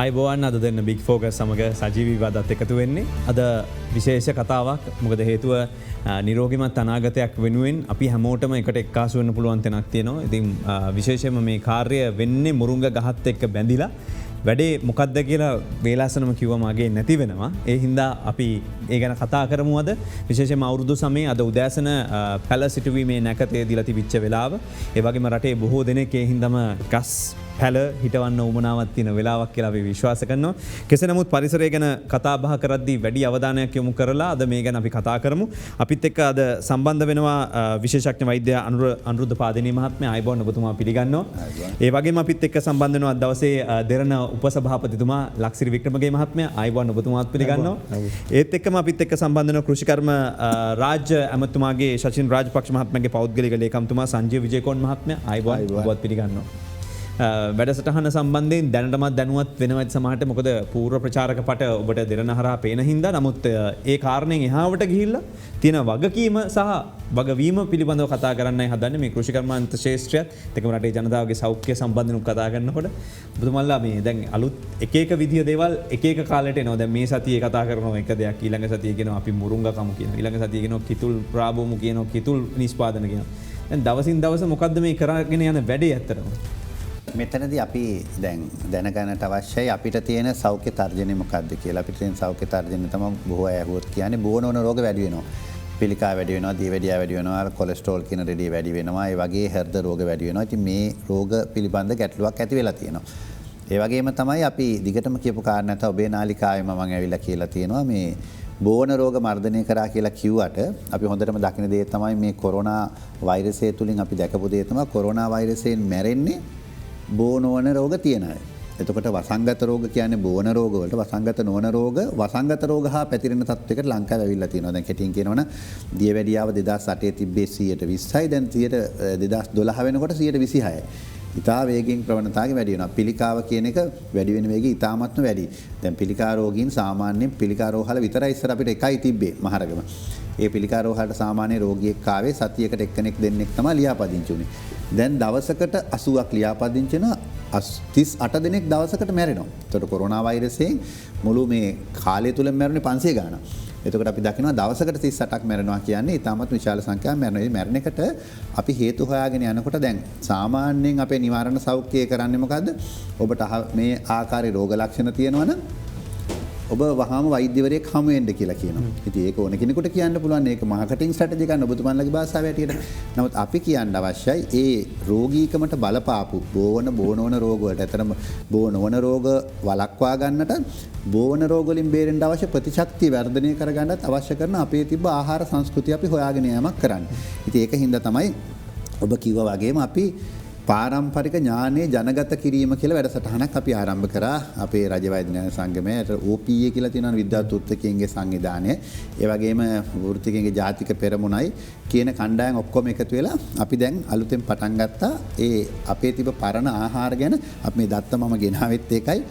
අයිබෝවන් අද දෙන්න බික් ෆෝක සමඟ සජීවී වදත් එකතු වෙන්නේ. අද විශේෂ කතාවක් මොකද හේතුව නිරෝගිමත් අනාගතයක් වෙනුවෙන් අපි හැමෝටම එකට එක්කාසුවන්න පුළුවන් තැනක් තියෙනවා. ඉතින් විශේෂම මේ කාර්ය වෙන්නේ මුරුංග ගහත් එක්ක බැඳිලා වැඩේ මොකක්ද කියලා වේලාසනම කිව්වමගේ නැති වෙනවා. ඒ හින්දා අපි ඒ ගැන කතා කරමුවද විශේෂම අවුරුදු සමේ අද උදෑසන පැල සිටුවීමේ නැකතේ දිලති විච්ච වෙලාව. ඒවගේම රටේ බොහෝ දෙනෙක් ඒ හින්දම ගස් පැල හිටවන්න උමනාවත් තින වෙලාවක් කියලා විශ්වාස කරනවා. කෙසෙ නමුත් පරිසරය ගැන කතාබහ කරද්දී වැඩි අවධානයක් යොමු කරලා අද මේ ගැන අපි කතා කරමු. අපිත් එක්ක අද සම්බන්ධ වෙනවා විශේෂඥ වෛද්‍ය අනුරුද්ධ පාදිනී මහත්මයා. ආයුබෝවන් ඔබතුමා පිළිගන්නවා. ඒ වගේම අපිත් එක්ක සම්බන්ධ වෙනවා දවසේ දෙරණ උපසභාපතිතුමා ලක්සිරි වික්‍රමගේ මහත්මයා. ආයුබෝවන් ඔබතුමාත් පිළිගන්නවා. ඒත් එක්කම අපිත් එක්ක සම්බන්ධ වෙනවා කෘෂිකර්ම රාජ්‍ය ඇමතුමාගේ ශචින් රාජපක්ෂ මහත්මයාගේ පෞද්ගලික ලේකම්තුමා සංජීව විජේකෝන් මහත්මයා. ආයුබෝවන් ඔබත් පිළිගන්නවා. වැඩසටහන සම්බන්ධයෙන් දැනටමත් දැනුවත් වෙනවත් සමහට මොකද පූර්ව ප්‍රචාරක පට ඔබට දෙරන හරා පේන හින්දා. නමුත් ඒ කාරණයෙන් එහාවට ගිහිල්ලා තියෙන වගකීම සහ වගවීම පිළිබඳව කතා කරන්න හදන්නේ මේ කෘෂිකර්මාන්ත ශේෂ්ත්‍රයත් දෙකම රටේ ජනතාවගේ සෞඛ්‍ය සම්බන්ධව කතා කරනකොට ඔබතුමල්ලා මේ දැන් අලුත් එක විදිය දේවල් එක කාලට එනවා. දැන් මේ සතියේ කතා කරනවා එක දෙයක්, ඊළඟ සතියේ කියනවා අපි මුරුංගකමු කියනවා, ඊළඟ සතියේ කියනවා කිතුල් ප්‍රාභූමු කියනවා, කිතුල් නිෂ්පාදන කියනවා. දැන් දවසින් දවස මොකද්ද මේ කරගෙන යන වැඩේ ඇත්තටම? මෙතනදී අපි දැනගන්නට අවශ්‍යයි අපිට තියෙන සෞඛ්‍ය තර්ජනය මොකක්ද කියලා. අපිට තියෙන සෞඛ්‍ය තර්ජනය තමයි බොහෝ අය අහුවොත් කියන්නේ බෝනෝන රෝග වැඩි වෙනවා. පිළිකා වැඩි වෙනවා, දියවැඩියා වැඩි වෙනවා, කොලෙස්ටරෝල් කියන රෙඩිය වැඩි වෙනවා. ඒ වගේ හෘද රෝග වැඩි වෙනවා. ඉතින් මේ රෝග පිළිබඳ ගැටලුවක් ඇති වෙලා තියෙනවා. ඒ වගේම තමයි අපි දිගටම කියපු කාරණා තමයි ඔබේ නාලිකාවෙම මම ඇවිල්ලා කියලා තියෙනවා මේ බෝන රෝග මර්ධනය කරා කියලා කිව්වට අපි හොඳටම දකින දේ තමයි මේ කොරෝනා වෛරසය තුලින් අපි දැකපු දේ තමයි කොරෝනා වෛරසයෙන් මැරෙන්නේ බෝනෝන රෝග තියෙන අය. එතකොට වසංගත රෝග කියන්නේ බෝන රෝග වලට වසංගත නොවන රෝග වසංගත රෝග හා පැතිරෙන තත්ත්වයකට ලංකාව ඇවිල්ලා තියෙනවා. දැන් කෙටියෙන් කියනවනම් දියවැඩියාව 2008 තිබ්බේ 20%යි දැන් 2012 වෙනකොට 26%යි. ඉතා වේගයෙන් ප්‍රවණතාවක වැඩි වෙනවා. පිළිකාව කියන එක වැඩි වෙන වේගය ඉතාමත්ම වැඩි. දැන් පිළිකා රෝගීන් සාමාන්‍යයෙන් පිළිකා රෝහල විතරයි ඉස්සර අපිට එකයි තිබ්බේ මහරගම. ඒ පිළිකා රෝහලට සාමාන්‍ය රෝගියෙක් ආවේ සතියකට එක්කෙනෙක් දෙන්නෙක් තමයි ලියාපදිංචි උනේ. දැන් දවසකට 80ක් ලියාපදිංචි වෙනවා, 38 දෙනෙක් දවසකට මැරෙනවා. ඒතකොට කොරෝනා වෛරසයෙන් මුළු මේ කාලය තුල මැරුණේ 500 ගාණක්. එතකොට අපි දකිනවා දවසකට 38ක් මැරෙනවා කියන්නේ ඉතාමත් විශාල සංඛ්‍යාවක් මැරෙනවා. මේ මැරෙන එකට අපි හේතු හොයාගෙන යනකොට දැන් සාමාන්‍යයෙන් අපේ නිවාරණ සෞඛ්‍යය කරන්නේ මොකද්ද? ඔබට මේ ආකාරයේ රෝග ලක්ෂණ තියෙනවනම් ඔබ වහාම වෛද්‍යවරයෙක් හමු වෙන්න කියලා කියනවා. ඉතින් ඒක ඕන කෙනෙකුට කියන්න පුළුවන්. ඒක මාකටිං ස්ට්‍රැටජි ගන්න ඔබතුමන්ලගේ භාෂාව ඇටියට. නමුත් අපි කියන්න අවශ්‍යයි ඒ රෝගීකමට බලපාපු බෝනෝන රෝග වලට අතරම බෝනෝන රෝග වළක්වා ගන්නට බෝන රෝග වලින් බේරෙන්න අවශ්‍ය ප්‍රතිශක්තිය වර්ධනය කර ගන්නත් අවශ්‍ය කරන අපේ තිබ්බ ආහාර සංස්කෘතිය අපි හොයාගෙන යෑමක් කරන්නේ. ඉතින් ඒක හින්දා තමයි ඔබ කිව්වා වගේම අපි පාරම්පරික ඥානයේ ජනගත කිරීම කියලා වැඩසටහනක් අපි ආරම්භ කරා අපේ රජ වෛද්‍ය ඥාන සංගමයේ OPA කියලා තියෙනවා විද්‍යාත් උත්කයන්ගේ සංවිධානය. ඒ වගේම වෘත්තිකයන්ගේ ජාතික පෙරමුණයි කියන කණ්ඩායම් ඔක්කොම එකතු වෙලා අපි දැන් අලුතෙන් පටන් ගත්තා. ඒ අපේ තිබ පරණ ආහාර ගැන අපි මේ දත්තමම ගෙනාවෙත් ඒකයි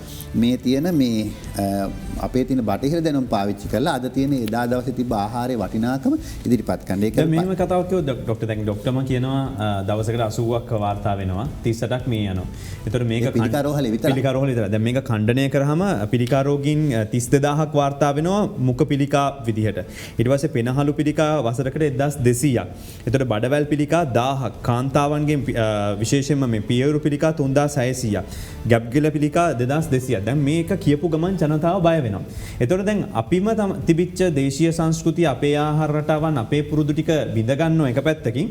මේ තියෙන මේ අපේ තියෙන බටහිර දැනුම් පාවිච්චි කරලා අද තියෙන එදා දවසේ තිබ්බ ආහාරයේ වටිනාකම ඉදිරිපත් කරන්න. ඒක මෙහෙම කතාවක් කිව්වොත් ડોක්ටර් දැන් ડોක්ටර්ම කියනවා දවසකට 80ක් වාර්තා වෙනවා 38ක් මේ යනවා. ඒතකොට මේක පිළිකා රෝහලේ විතරයි. පිළිකා රෝහලේ විතරයි. දැන් මේක ඛණ්ඩනය කරාම පිළිකා රෝගීන් 32000ක් වාර්තා වෙනවා මුඛ පිළිකා විදිහට. ඊට පස්සේ පෙනහළු පිළිකා වසරකට 1200ක්. එතකොට බඩවැල් පිළිකා 1000ක්. කාන්තාවන්ගෙන් විශේෂයෙන්ම මේ පියවරු පිළිකා 3600ක්. ගැබ්ගිල පිළිකා 2200ක්. දැන් මේක කියපු ගමන් ජනතාව බය වෙනවා. එතකොට දැන් අපිම තිබිච්ච දේශීය සංස්කෘතිය අපේ ආහාර රටාවන් අපේ පුරුදු ටික බිඳ ගන්නව එක පැත්තකින්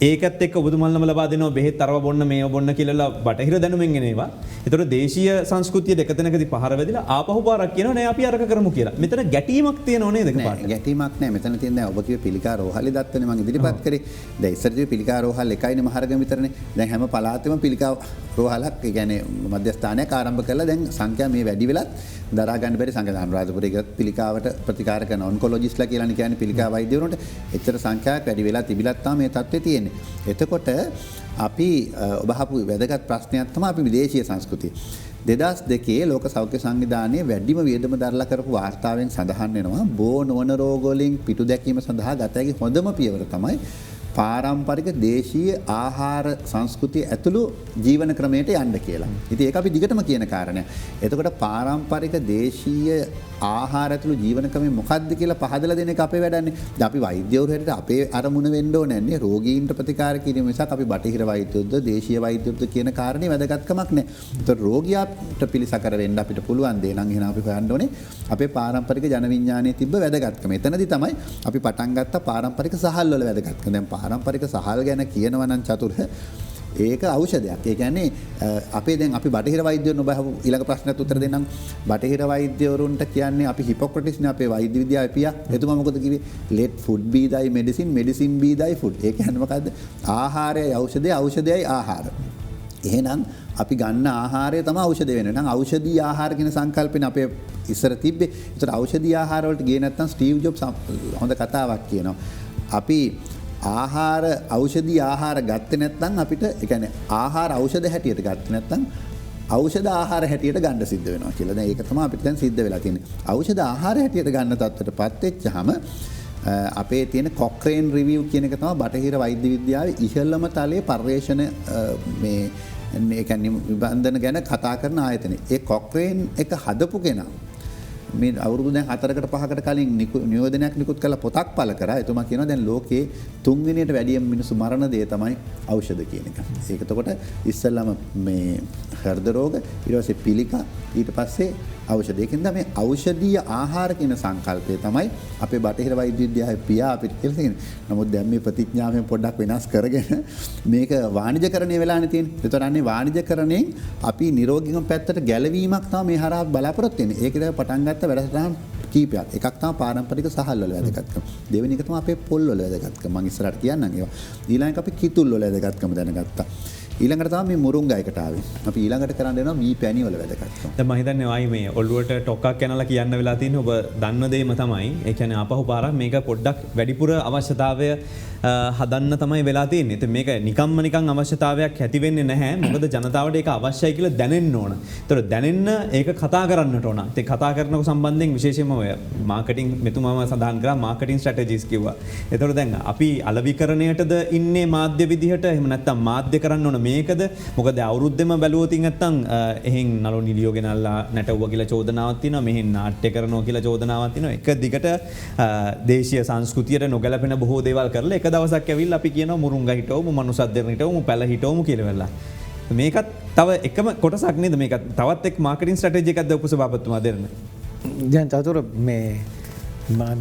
ඒකත් එක්ක ඔබතුමල්ලම ලබා දෙනවා බෙහෙත් අරව බොන්න මේ බොන්න කියලා බටහිර දැනුමෙන් එන ඒවා. ඒතකොට දේශීය සංස්කෘතිය දෙක තැනකදී පහර වැදිලා ආපහු පාරක් කියනවා නෑ අපි අරක කරමු කියලා. මෙතන ගැටීමක් තියෙනව නේද දෙකපාරට? ගැටීමක් නෑ. මෙතන තියෙන දැන් ඔබ කිව්ව පිළිකා රෝහලේ දත්තනේ මම ඉදිරිපත් කරේ. දැන් ඉස්සරදී පිළිකා රෝහල් එකයිනේ මහරගම විතරනේ. දැන් හැම පළාතෙම පිළිකා රෝහලක් ඒ කියන්නේ මධ්‍යස්ථානයක් ආරම්භ කරලා දැන් සංඛ්‍යා මේ වැඩි වෙලත් දරා ගන්න බැරි සංඛ්‍යා අනුරාධපුරයේ පිළිකාවට ප්‍රතිකාර කරන ඔන්කොලොජිස්ට්ලා කියලානේ කියන්නේ පිළිකා වෛද්‍යවරුන්ට. එච්චර සංඛ්‍යාවක් වැඩි වෙලා තිබිලත් තමයි මේ තත්ත්වය තියෙන්නේ. එතකොට අපි ඔබ අහපු වැදගත් ප්‍රශ්නයක් තමයි අපි විදේශීය සංස්කෘතිය. 2002 ලෝක සෞඛ්‍ය සංවිධානයේ වැඩිම වියදම දරලා කරපු වාර්තාවෙන් සඳහන් වෙනවා බෝනෝන රෝග වලින් පිටු දැකීම සඳහා ගත හැකි හොඳම පියවර තමයි පාරම්පරික දේශීය ආහාර සංස්කෘතිය ඇතුළු ජීවන ක්‍රමයට යන්න කියලා. ඉතින් ඒක අපි දිගටම කියන කාරණයක්. එතකොට පාරම්පරික දේශීය ආහාර ඇතුළු ජීවන ක්‍රමය මොකක්ද කියලා පහදලා දෙන එක අපේ වැඩන්නේ. දැන් අපි වෛද්‍යවරු හැටියට අපේ අරමුණ වෙන්න ඕනේ නැහැ රෝගීන්ට ප්‍රතිකාර කිරීම මිසක් අපි බටහිර වෛද්‍යොත්ද දේශීය වෛද්‍යොත්ද කියන කාරණේ වැදගත්කමක් නැහැ. ඒතකොට රෝගියාට පිළිසකර වෙන්න අපිට පුළුවන් දේ නම් එහෙනම් අපි හොයන්න ඕනේ අපේ පාරම්පරික ජන විඥානයේ තිබ්බ වැදගත්කම. එතනදී තමයි අපි පටන් ගත්ත පාරම්පරික සහල් වල වැදගත්කම. දැන් පාරම්පරික සහල් ගැන කියනවා නම් චතුර ඒක ඖෂධයක්. ඒ කියන්නේ අපේ දැන් අපි බටහිර වෛද්‍යවරුන් ඔබ ඊළඟ ප්‍රශ්නට උත්තර දෙන්නම්. බටහිර වෛද්‍යවරුන්ට කියන්නේ අපි හිපොක්‍රටිස් නේ අපේ වෛද්‍ය විද්‍යාවේ පියා. එතුමා මොකද කිව්වේ? let food be thy medicine, medicine be thy food. ඒ කියන්නේ මොකද්ද? ආහාරයයි ඖෂධයයි, ඖෂධයයි ආහාර. එහෙනම් අපි ගන්න ආහාරය තමයි ඖෂධ වෙන්නේ. නම් ඖෂධී ආහාර කියන සංකල්පෙන අපේ ඉස්සර තිබ්බේ. ඒතර ඖෂධී ආහාර වලට ගියේ නැත්නම් ස්ටීව් ජොබ්ස් හොඳ කතාවක් කියනවා. අපි ආහාර ඖෂධී ආහාර ගත්තේ නැත්නම් අපිට ඒ කියන්නේ ආහාර ඖෂධ හැටියට ගත්තේ නැත්නම් ඖෂධ ආහාර හැටියට ගන්න සිද්ධ වෙනවා කියලා. දැන් ඒක තමයි අපිට දැන් සිද්ධ වෙලා තියෙන්නේ. ඖෂධ ආහාර හැටියට ගන්න තත්ත්වයටපත් වෙච්චාම අපේ තියෙන කොක්රේන් රිවිව් කියන එක තමයි බටහිර වෛද්‍ය විද්‍යාවේ ඉහළම තලයේ පර්යේෂණ මේ ඒ කියන්නේ නිබන්ධන ගැන කතා කරන ආයතනය. ඒ කොක්රේන් එක හදපු කෙනා මේ අවුරුදු දැන් 4කට 5කට කලින් නියෝජනයක් නිකුත් කළ පොතක් පළ කරා. එතුමා කියනවා දැන් ලෝකේ 3 වෙනියට වැඩියෙන් මිනිස්සු මරණ දේ තමයි ඖෂධ කියන එක. ඒක එතකොට ඉස්සෙල්ලාම මේ හෘද රෝග, ඊට පස්සේ පිළිකා, ඊට පස්සේ ඖෂධ. ඒකින්ද මේ ඖෂධීය ආහාර කියන සංකල්පය තමයි අපේ බටහිර වෛද්‍ය විද්‍යාවේ පියා අපිට කියලා තියෙන්නේ. නමුත් දැන් මේ ප්‍රතිඥාවෙන් පොඩ්ඩක් වෙනස් කරගෙන මේක වාණිජකරණය වෙලානේ තියෙන්නේ. ඒතරන්නේ වාණිජකරණයෙන් අපි නිරෝගීකම පැත්තට ගැලවීමක් තමයි මේ හරහා බලාපොරොත්තු වෙන්නේ. ඒකේ පටන් ගත්ත වැඩසටහන් කීපයක්. එකක් තමයි පාරම්පරික සහල් වල වැදගත්කම. දෙවෙනි එක තමයි අපේ පොල් වල වැදගත්කම. මම ඉස්සරහට කියන්නම් ඒවා. ඊළඟ එක අපි කිතුල් වල වැදගත්කම දැනගත්තා. ඊළඟට තමයි මේ මුරුංගායකට ආවේ. අපි ඊළඟට කරන්න දෙනවා මී පැණි වල වැදගත්කම. දැන් මම හිතන්නේ ආයි මේ ඔළුවට ටොක්ක්ක් යනලා කියන්න වෙලා තියෙන්නේ ඔබ දන්න දෙයම තමයි. ඒ කියන්නේ ආපහු පාරක් මේක පොඩ්ඩක් වැඩිපුර අවශ්‍යතාවය හදන්න තමයි වෙලා තියෙන්නේ. ඉතින් මේක නිකන් අවශ්‍යතාවයක් ඇති වෙන්නේ නැහැ. මොකද ජනතාවට ඒක අවශ්‍යයි කියලා දැනෙන්න ඕන. ඒතර දැනෙන්න ඒක කතා කරන්නට ඕන. ඉතින් කතා කරනක සම්බන්ධයෙන් විශේෂයෙන්ම ඔය මාකටිං මෙතුමාම සඳහන් කරා මාකටිං ස්ට්‍රැටජිස් කිව්වා. ඒතර දැන් අපි අලෙවිකරණයටද ඉන්නේ මාධ්‍ය විදිහට එහෙම නැත්නම් මාධ්‍ය කරන්න ඕන මේකද? මොකද අවුරුද්දෙම බැලුවොත් නැත්නම් එහෙන් නළු නිලියෝ ගෙනල්ලා නැටවුවා කියලා චෝදනාවක් තියෙනවා. මෙහෙන් නාට්‍ය කරනවා කියලා චෝදනාවක් තියෙනවා. එක දිගට දේශීය සංස්කෘතියට නොගැලපෙන බොහෝ දේවල් කරලා එක දවසක් ඇවිල්ලා අපි කියනවා මුරුංගා හිටවමු, මනුසද්දෙන් හිටවමු, පැල හිටවමු කියලා වෙලා. මේකත් තව එකම කොටසක් නේද මේක? තවත් එක් මාකටිං ස්ට්‍රැටජි එකක්ද උපසභාපතිතුමා දෙන්න? දැන් චතුර මේ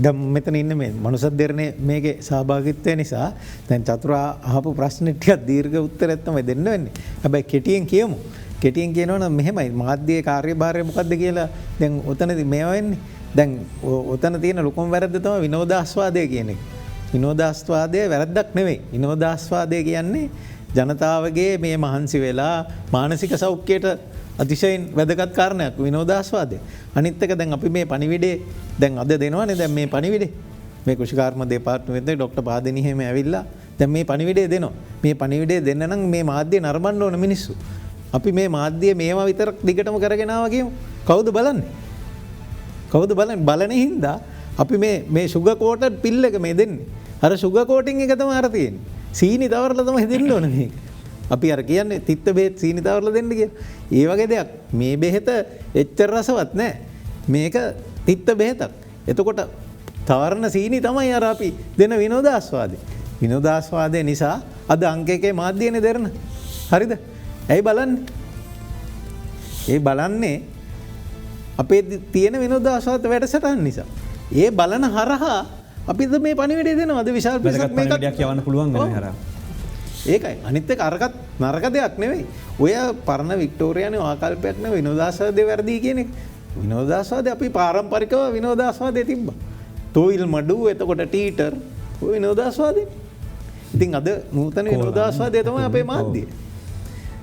දැන් මෙතන ඉන්න මේ මනුසද්දෙරනේ මේකේ සහභාගීත්වය නිසා දැන් චතුරා අහපු ප්‍රශ්න ටිකක් දීර්ඝ උත්තරයක් තමයි දෙන්න වෙන්නේ. හැබැයි කෙටියෙන් කියමු. කෙටියෙන් කියනවනම් මෙහෙමයි මාධ්‍යයේ කාර්යභාරය මොකක්ද කියලා දැන් උතනදී මේවා වෙන්නේ. දැන් උතන තියෙන ලොකුම වැරද්ද තමයි විනෝදාස්වාදය කියන එක. විනෝදාස්වාදය වැරද්දක් නෙවෙයි. විනෝදාස්වාදය කියන්නේ ජනතාවගේ මේ මහන්සි වෙලා මානසික සෞඛ්‍යයට අතිශයින් වැදගත් කාරණයක් විනෝදාස්වාදය. අනිත් එක දැන් අපි මේ පණිවිඩේ දැන් අද දෙනවනේ දැන් මේ පණිවිඩේ. මේ කෘෂිකාර්ම දෙපාර්තමේන්තුවේ ડોક્ટર පාදිනි හැම ඇවිල්ලා දැන් මේ පණිවිඩේ දෙනවා. මේ පණිවිඩේ දෙන්න නම් මේ මාධ්‍ය නරඹන්න ඕන මිනිස්සු. අපි මේ මාධ්‍ය මේවා විතරක් දිගටම කරගෙන ආවා කියමු. කවුද බලන්නේ? කවුද බලන්නේ? බලන හින්දා අපි මේ සුගර් කෝටඩ් පිල් එක මේ දෙන්නේ. අර සුගර් කෝටින් එක තමයි අර තියෙන්නේ. සීනි තවරලා තමයි දෙන්න ඕන මේක. අපි අර කියන්නේ තිත්ත බෙහෙත් සීනි තවරලා දෙන්න කියලා. ඒ වගේ දෙයක්. මේ බෙහෙත එච්චර රසවත් නෑ. මේක තිත්ත බෙහෙතක්. එතකොට තවරන සීනි තමයි අර අපි දෙන විනෝදාස්වාදය. විනෝදාස්වාදය නිසා අද අංක එකේ මාධ්‍යනේ දෙරන. හරිද? ඇයි බලන්නේ? ඒ බලන්නේ අපේ තියෙන විනෝදාස්වාද වැඩසටහන් නිසා. ඒ බලන හරහා අපිද මේ පණිවිඩය දෙනවා. අද විශාල පිරිසක් මේකක් යවන්න පුළුවන් වෙන හරහා. ඒකයි. අනිත් එක අරකට නරක දෙයක් නෙවෙයි. ඔය පරණ වික්ටෝරියානු ආකල්පයක් නෙවෙයි විනෝදාස්වාදේ වැරදි කියන එක. විනෝදාස්වාදේ අපි පාරම්පරිකව විනෝදාස්වාදේ තිබ්බා. තොইল මඩු එතකොට ටීටර් ඔය විනෝදාස්වාදේ. ඉතින් අද නූතන විනෝදාස්වාදය තමයි අපේ මාධ්‍යය.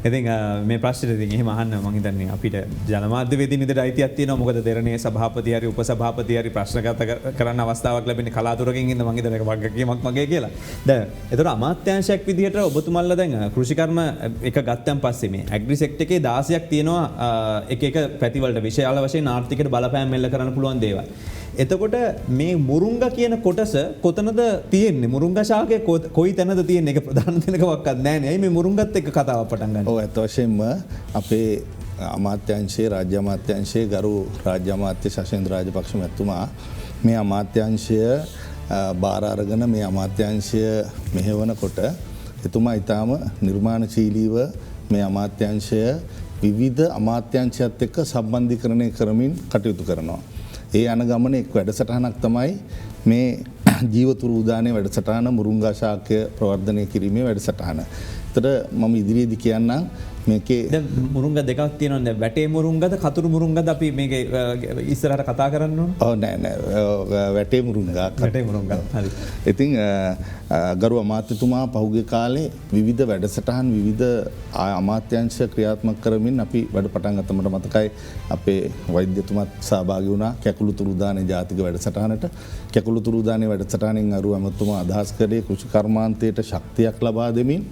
ඉතින් මේ ප්‍රශ්නේ ඉතින් එහෙම අහන්න මම හිතන්නේ අපිට ජනමාධ්‍යවේදීන් විදිහට අයිතියක් තියෙනවා. මොකද දෙරණේ සභාපති හරි උපසභාපති හරි ප්‍රශ්නගත කරන්න අවස්ථාවක් ලැබෙන්නේ කලාතුරකින් ඉන්න මම හිතන එක වගකීමක් මගේ කියලා. දැන් ඒතර අමාත්‍යාංශයක් විදිහට ඔබතුමල්ලා දැන් කෘෂිකර්ම එක ගත්තන් පස්සේ මේ ඇග්‍රි සෙක්ටර් එකේ 16ක් තියෙනවා එක පැතිවලට විශාල වශයෙන් ආර්ථිකයට බලපෑම් මෙල්ල කරන්න පුළුවන් දේවල්. එතකොට මේ මුරුංග කියන කොටස කොතනද තියෙන්නේ මුරුංග ශාකය කොයි තැනද තියෙන එක ප්‍රධාන දෙනකවක්වත් නැහැ නේ. මේ මුරුංගත් එක්ක කතාව පටන් ගන්න. ඔව් ඇත්ත වශයෙන්ම අපේ අමාත්‍යාංශයේ රාජ්‍ය අමාත්‍යාංශයේ ගරු රාජ්‍ය අමාත්‍ය ශෂේන්ද්‍ර රාජපක්ෂ මැතිතුමා මේ අමාත්‍යාංශය බාර අරගෙන මේ අමාත්‍යාංශය මෙහෙවනකොට එතුමා ඊටාම නිර්මාණශීලීව මේ අමාත්‍යාංශය විවිධ අමාත්‍යාංශයත් එක්ක සම්බන්ධීකරණය කරමින් කටයුතු කරනවා. ඒ යන ගමන එක් වැඩසටහනක් තමයි මේ ජීවතුරු උදානයේ වැඩසටහන මුරුංගා ශාකය ප්‍රවර්ධනය කිරීමේ වැඩසටහන. එතකොට මම ඉදිරියේදී කියන්නම් මේකේ දැන් මුරුංග දෙකක් තියෙනවා. දැන් වැටේ මුරුංගද කතුරු මුරුංගද අපි මේක ඉස්සරහට කතා කරන්න ඕන? ඔව් නෑ වැටේ මුරුංගා. වැටේ මුරුංගා. හරි. ඉතින් ගරු අමාත්‍යතුමා පහුගිය කාලේ විවිධ වැඩසටහන් විවිධ අමාත්‍යාංශ ක්‍රියාත්මක කරමින් අපි වැඩ පටන් ගත්තා. මට මතකයි අපේ වෛද්‍යතුමාත් සහභාගී වුණා කැකුළුතුරු උදානයේ ජාතික වැඩසටහනට. කැකුළුතුරු උදානයේ වැඩසටහනෙන් අරු අමාත්‍යතුමා අදහස් කළේ කෘෂි කර්මාන්තයට ශක්තියක් ලබා දෙමින්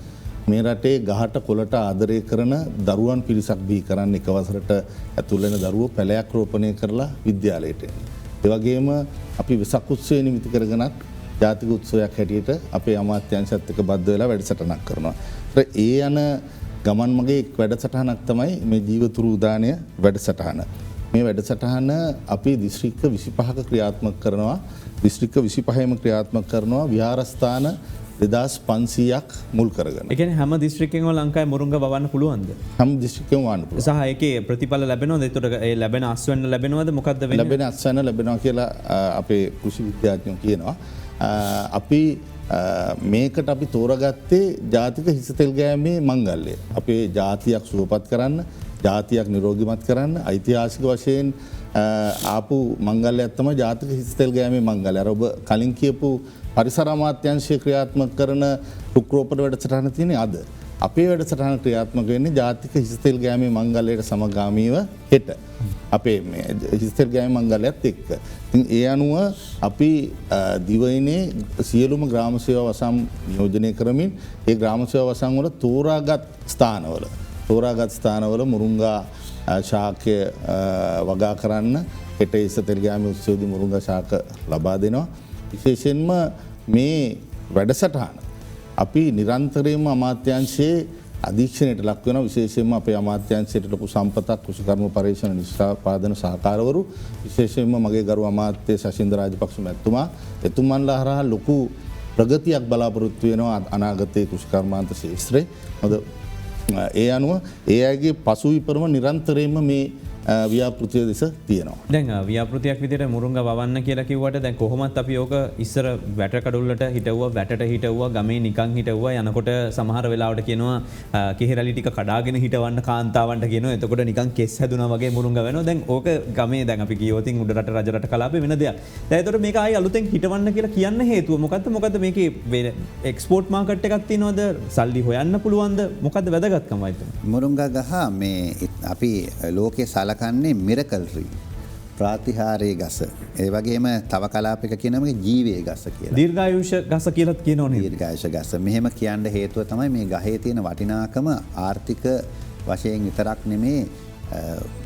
මේ රටේ ගහට කොළට ආදරය කරන දරුවන් පිරිසක් බිහි කරන්න එක වසරට ඇතුල් වෙන දරුවෝ පැලයක් රෝපණය කරලා විද්‍යාලයට එන. ඒ වගේම අපි වෙසක් උත්සවය නිමිති කරගෙනත් ජාතික උත්සවයක් හැටියට අපේ අමාත්‍යාංශයත් එක්ක බද්ධ වෙලා වැඩසටහනක් කරනවා. ඒ යන ගමන් මගේ එක් වැඩසටහනක් තමයි මේ ජීවතුරු උදානය වැඩසටහන. මේ වැඩසටහන අපි දිස්ත්‍රික්ක 25ක ක්‍රියාත්මක කරනවා. දිස්ත්‍රික්ක 25ෙම ක්‍රියාත්මක කරනවා විහාරස්ථාන 2500ක් මුල් කරගෙන. ඒ කියන්නේ හැම දිස්ත්‍රික්කයකම ලංකාවේ මුරුංග වවන්න පුළුවන්ද? හැම දිස්ත්‍රික්කෙම වවන්න පුළුවන්. සහ ඒකේ ප්‍රතිඵල ලැබෙනවද? ඒතකොට ඒ ලැබෙන අස්වැන්න ලැබෙනවද? මොකද්ද වෙන්නේ? ලැබෙන අස්වැන්න ලැබෙනවා කියලා අපේ කෘෂි විද්‍යාඥයෝ කියනවා. අපි මේකට අපි තෝරගත්තේ ජාතික හිසතෙල් ගෑමේ මංගල්‍යය. අපේ ජාතියක් සුවපත් කරන්න, ජාතියක් නිරෝගිමත් කරන්න ඓතිහාසික වශයෙන් ආපු මංගල්‍යයක් තමයි ජාතික හිසතෙල් ගෑමේ මංගල්‍යය. අර ඔබ කලින් කියපු පරිසර අමාත්‍යාංශය ක්‍රියාත්මක කරන රුක්රෝපණ වැඩසටහන තියෙන්නේ අද. අපේ වැඩසටහන ක්‍රියාත්මක වෙන්නේ ජාතික හිසතෙල් ගෑමේ මංගල්‍යයට සමගාමීව හෙට. අපේ මේ හිසතෙල් ගෑමේ මංගල්‍යයත් එක්ක. ඉතින් ඒ අනුව අපි දිවයිනේ සියලුම ග්‍රාම සේවා වසම් නියෝජනය කරමින් ඒ ග්‍රාම සේවා වසම් වල තෝරාගත් ස්ථානවල මුරුංගා ශාකය වගා කරන්න හෙට හිසතෙල් ගෑමේ උත්සවයේදී මුරුංගා ශාක ලබා දෙනවා. විශේෂයෙන්ම මේ වැඩසටහන අපි නිරන්තරයෙන්ම අමාත්‍යාංශයේ අධීක්ෂණයට ලක් වෙනවා. විශේෂයෙන්ම අපේ අමාත්‍යාංශයට ලොකු සම්පතක් කෘෂිකර්ම පරීක්ෂණ නිෂ්පාදන සහකාරවරු විශේෂයෙන්ම මගේ ගරු අමාත්‍ය ශෂීන්ද්‍ර රාජපක්ෂ මැතිතුමා එතුමන්ලා හරහා ලොකු ප්‍රගතියක් බලාපොරොත්තු වෙනවා අනාගතයේ කෘෂිකර්මාන්ත ශාස්ත්‍රයේ. මොකද ඒ අනුව ඒ අයගේ පසුවිපරම නිරන්තරයෙන්ම මේ ව්‍යාපෘතිය දෙස තියෙනවා. දැන් ව්‍යාපෘතියක් විදිහට මුරුංග වවන්න කියලා කිව්වට දැන් කොහොමත් අපි ඕක ඉස්සර වැට කඩුල්ලට හිටවුවා, වැටට හිටවුවා, ගමේ නිකන් හිටවුවා. යනකොට සමහර වෙලාවට කියනවා කෙහෙරලි ටික කඩාගෙන හිටවන්න කාන්තාවන්ට කියනවා. එතකොට නිකන් කෙස් හැදුනා වගේ මුරුංග වෙනවා. දැන් ඕක ගමේ දැන් අපි කියවතින් උඩ රට රජ රට කලාපේ වෙන දෙයක්. දැන් එතකොට මේක ආයි අලුතෙන් හිටවන්න කියලා කියන්න හේතුව මොකද්ද? මොකද්ද මේකේ එක්ස්පෝර්ට් මාකට් එකක් තියෙනවද? සල්ලි හොයන්න පුළුවන්ද? මොකද්ද වැදගත්කම වයිද? මුරුංගා ගහ මේ අපි ලෝකයේ කන්නේ මිරකල් ට්‍රී ප්‍රාතිහාරයේ ගස. ඒ වගේම තව කලාපයක කියනම ජීවයේ ගස කියලා. දීර්ඝායුෂ ගස කියලාත් කියනෝනේ. දීර්ඝායුෂ ගස. මෙහෙම කියන්න හේතුව තමයි මේ ගහේ තියෙන වටිනාකම ආර්ථික වශයෙන් විතරක් නෙමේ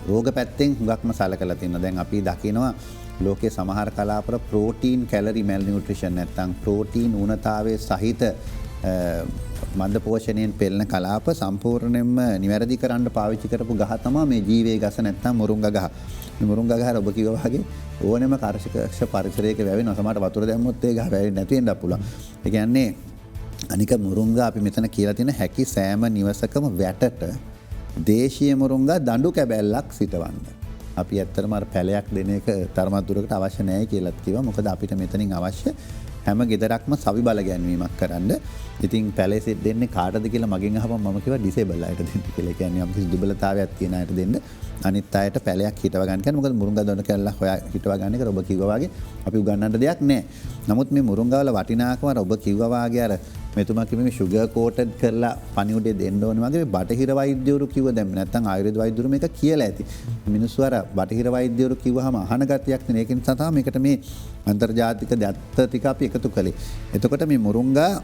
රෝග පැත්තෙන් හුඟක්ම සලකලා තියෙනවා. දැන් අපි දකිනවා ලෝකයේ සමහර කලාපවල ප්‍රෝටීන් කැලරි මැල් නියුට්‍රිෂන් නැත්නම් ප්‍රෝටීන් ඌනතාවයේ සහිත මන්ද පෝෂණයෙන් පෙළෙන කලාප සම්පූර්ණයෙන්ම නිවැරදි කරන්න පාවිච්චි කරපු ගහ තමයි මේ ජීවයේ ගස නැත්නම් මුරුංග ගහ. මේ මුරුංග ගහ ඔබ කිව්වා වගේ ඕනෙම කාර්ෂක පරිසරයක වැවෙනවා. සමහරට වතුර දැම්මොත් ඒ ගහ වැවෙන්නේ නැති වෙන්නත් පුළුවන්. ඒ කියන්නේ අනික මුරුංග අපි මෙතන කියලා තියෙන හැකි සෑම නිවසකම වැටට දේශීය මුරුංග දඬු කැබැල්ලක් සිටවන්න. අපි ඇත්තටම අර පැලයක් දෙන එක තරමක් දුරකට අවශ්‍ය නැහැ කියලාත් කිව්වා. මොකද අපිට මෙතනින් අවශ්‍ය හැම ගෙදරක්ම සවි බල ගැන්වීමක් කරන්න. ඉතින් පැලේ දෙන්නේ කාටද කියලා මගෙන් අහපම මම කිව්වා ඩිසේබල් අයට දෙන්න කියලා. ඒ කියන්නේ යම් කිසි දුබලතාවයක් තියෙන අයට දෙන්න. අනිත් අයට පැලයක් හිටව ගන්න කියන්නේ මොකද මුරුංගා දොන කැල්ලක් හොයා හිටව ගන්න එක ඔබ කිව්වා වගේ අපි උගන්නන්න දෙයක් නැහැ. නමුත් මේ මුරුංගා වල වටිනාකම ඔබ කිව්වා වගේ අර මෙතුමා කිව්වේ මේ ෂුගර් කෝටඩ් කරලා පණිවුඩේ දෙන්න ඕනේ වගේ බටහිර වෛද්‍යවරු කිව්ව දැන් නැත්නම් ආයුර්වේද වෛද්‍යවරු මේක කියලා ඇති. මිනිස්සු අර බටහිර වෛද්‍යවරු කිව්වහම අහන ගතියක් නේ. ඒක නිසා තමයි මේකට මේ අන්තර්ජාතික දත්ත ටික අපි එකතු කළේ. එතකොට මේ මුරුංගා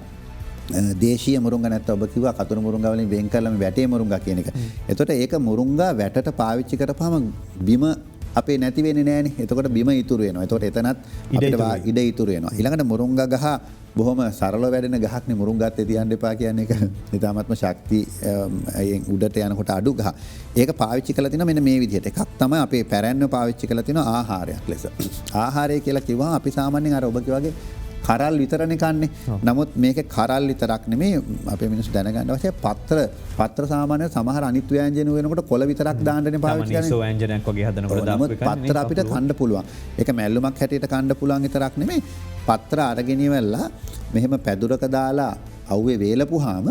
දේශීය මුරුංගා නැත්නම් ඔබ කිව්වා කතුරු මුරුංගා වලින් වෙන් කරලා මේ වැටේ මුරුංගා කියන එක. එතකොට ඒක මුරුංගා වැටට පාවිච්චි කරපුවාම බිම අපේ නැතිවෙන නෑන එතකොට බිම ඉතුර වෙනවා. එතකොට එතනත් ඉඩ ඉතුර වෙනවා. ඊළඟට මුරුංග ගහ බොහොම සරල වැඩෙන ගහක්නේ මුරුංගත් තියන්න එපා කියන්නේ එක ඉතාමත්ම ශක්ති උඩට යනකොට අඩු ගහ. ඒක පාවිච්චි කරලා තිනවා මෙන්න මේ විදිහට. එකක් තමයි අපේ පැරැන්ව පාවිච්චි කරලා තිනවා ආහාරයක් ලෙස. ආහාරය කියලා කිව්වම අපි සාමාන්‍යයෙන් අර ඔබ වගේ කරල් විතරනේ කන්නේ. නමුත් මේක කරල් විතරක් නෙමෙයි අපේ මිනිස්සු දැනගන්න අවශ්‍ය පත්‍ර සාමාන්‍ය සමහර අනිත් ව්‍යංජන වෙනකොට කොළ විතරක් දාන්නනේ පාවිච්චි කරන්නේ. සෝ ව්‍යංජනයක් වගේ හදනකොට දාපු එකක් නේ. පත්‍ර අපිට කන්න පුළුවන්. ඒක මැල්ලුමක් හැටියට කන්න පුළුවන් විතරක් නෙමෙයි. පත්‍ර අරගෙන ඉවරලා මෙහෙම පැදුරක දාලා අවුවේ වේලපුවාම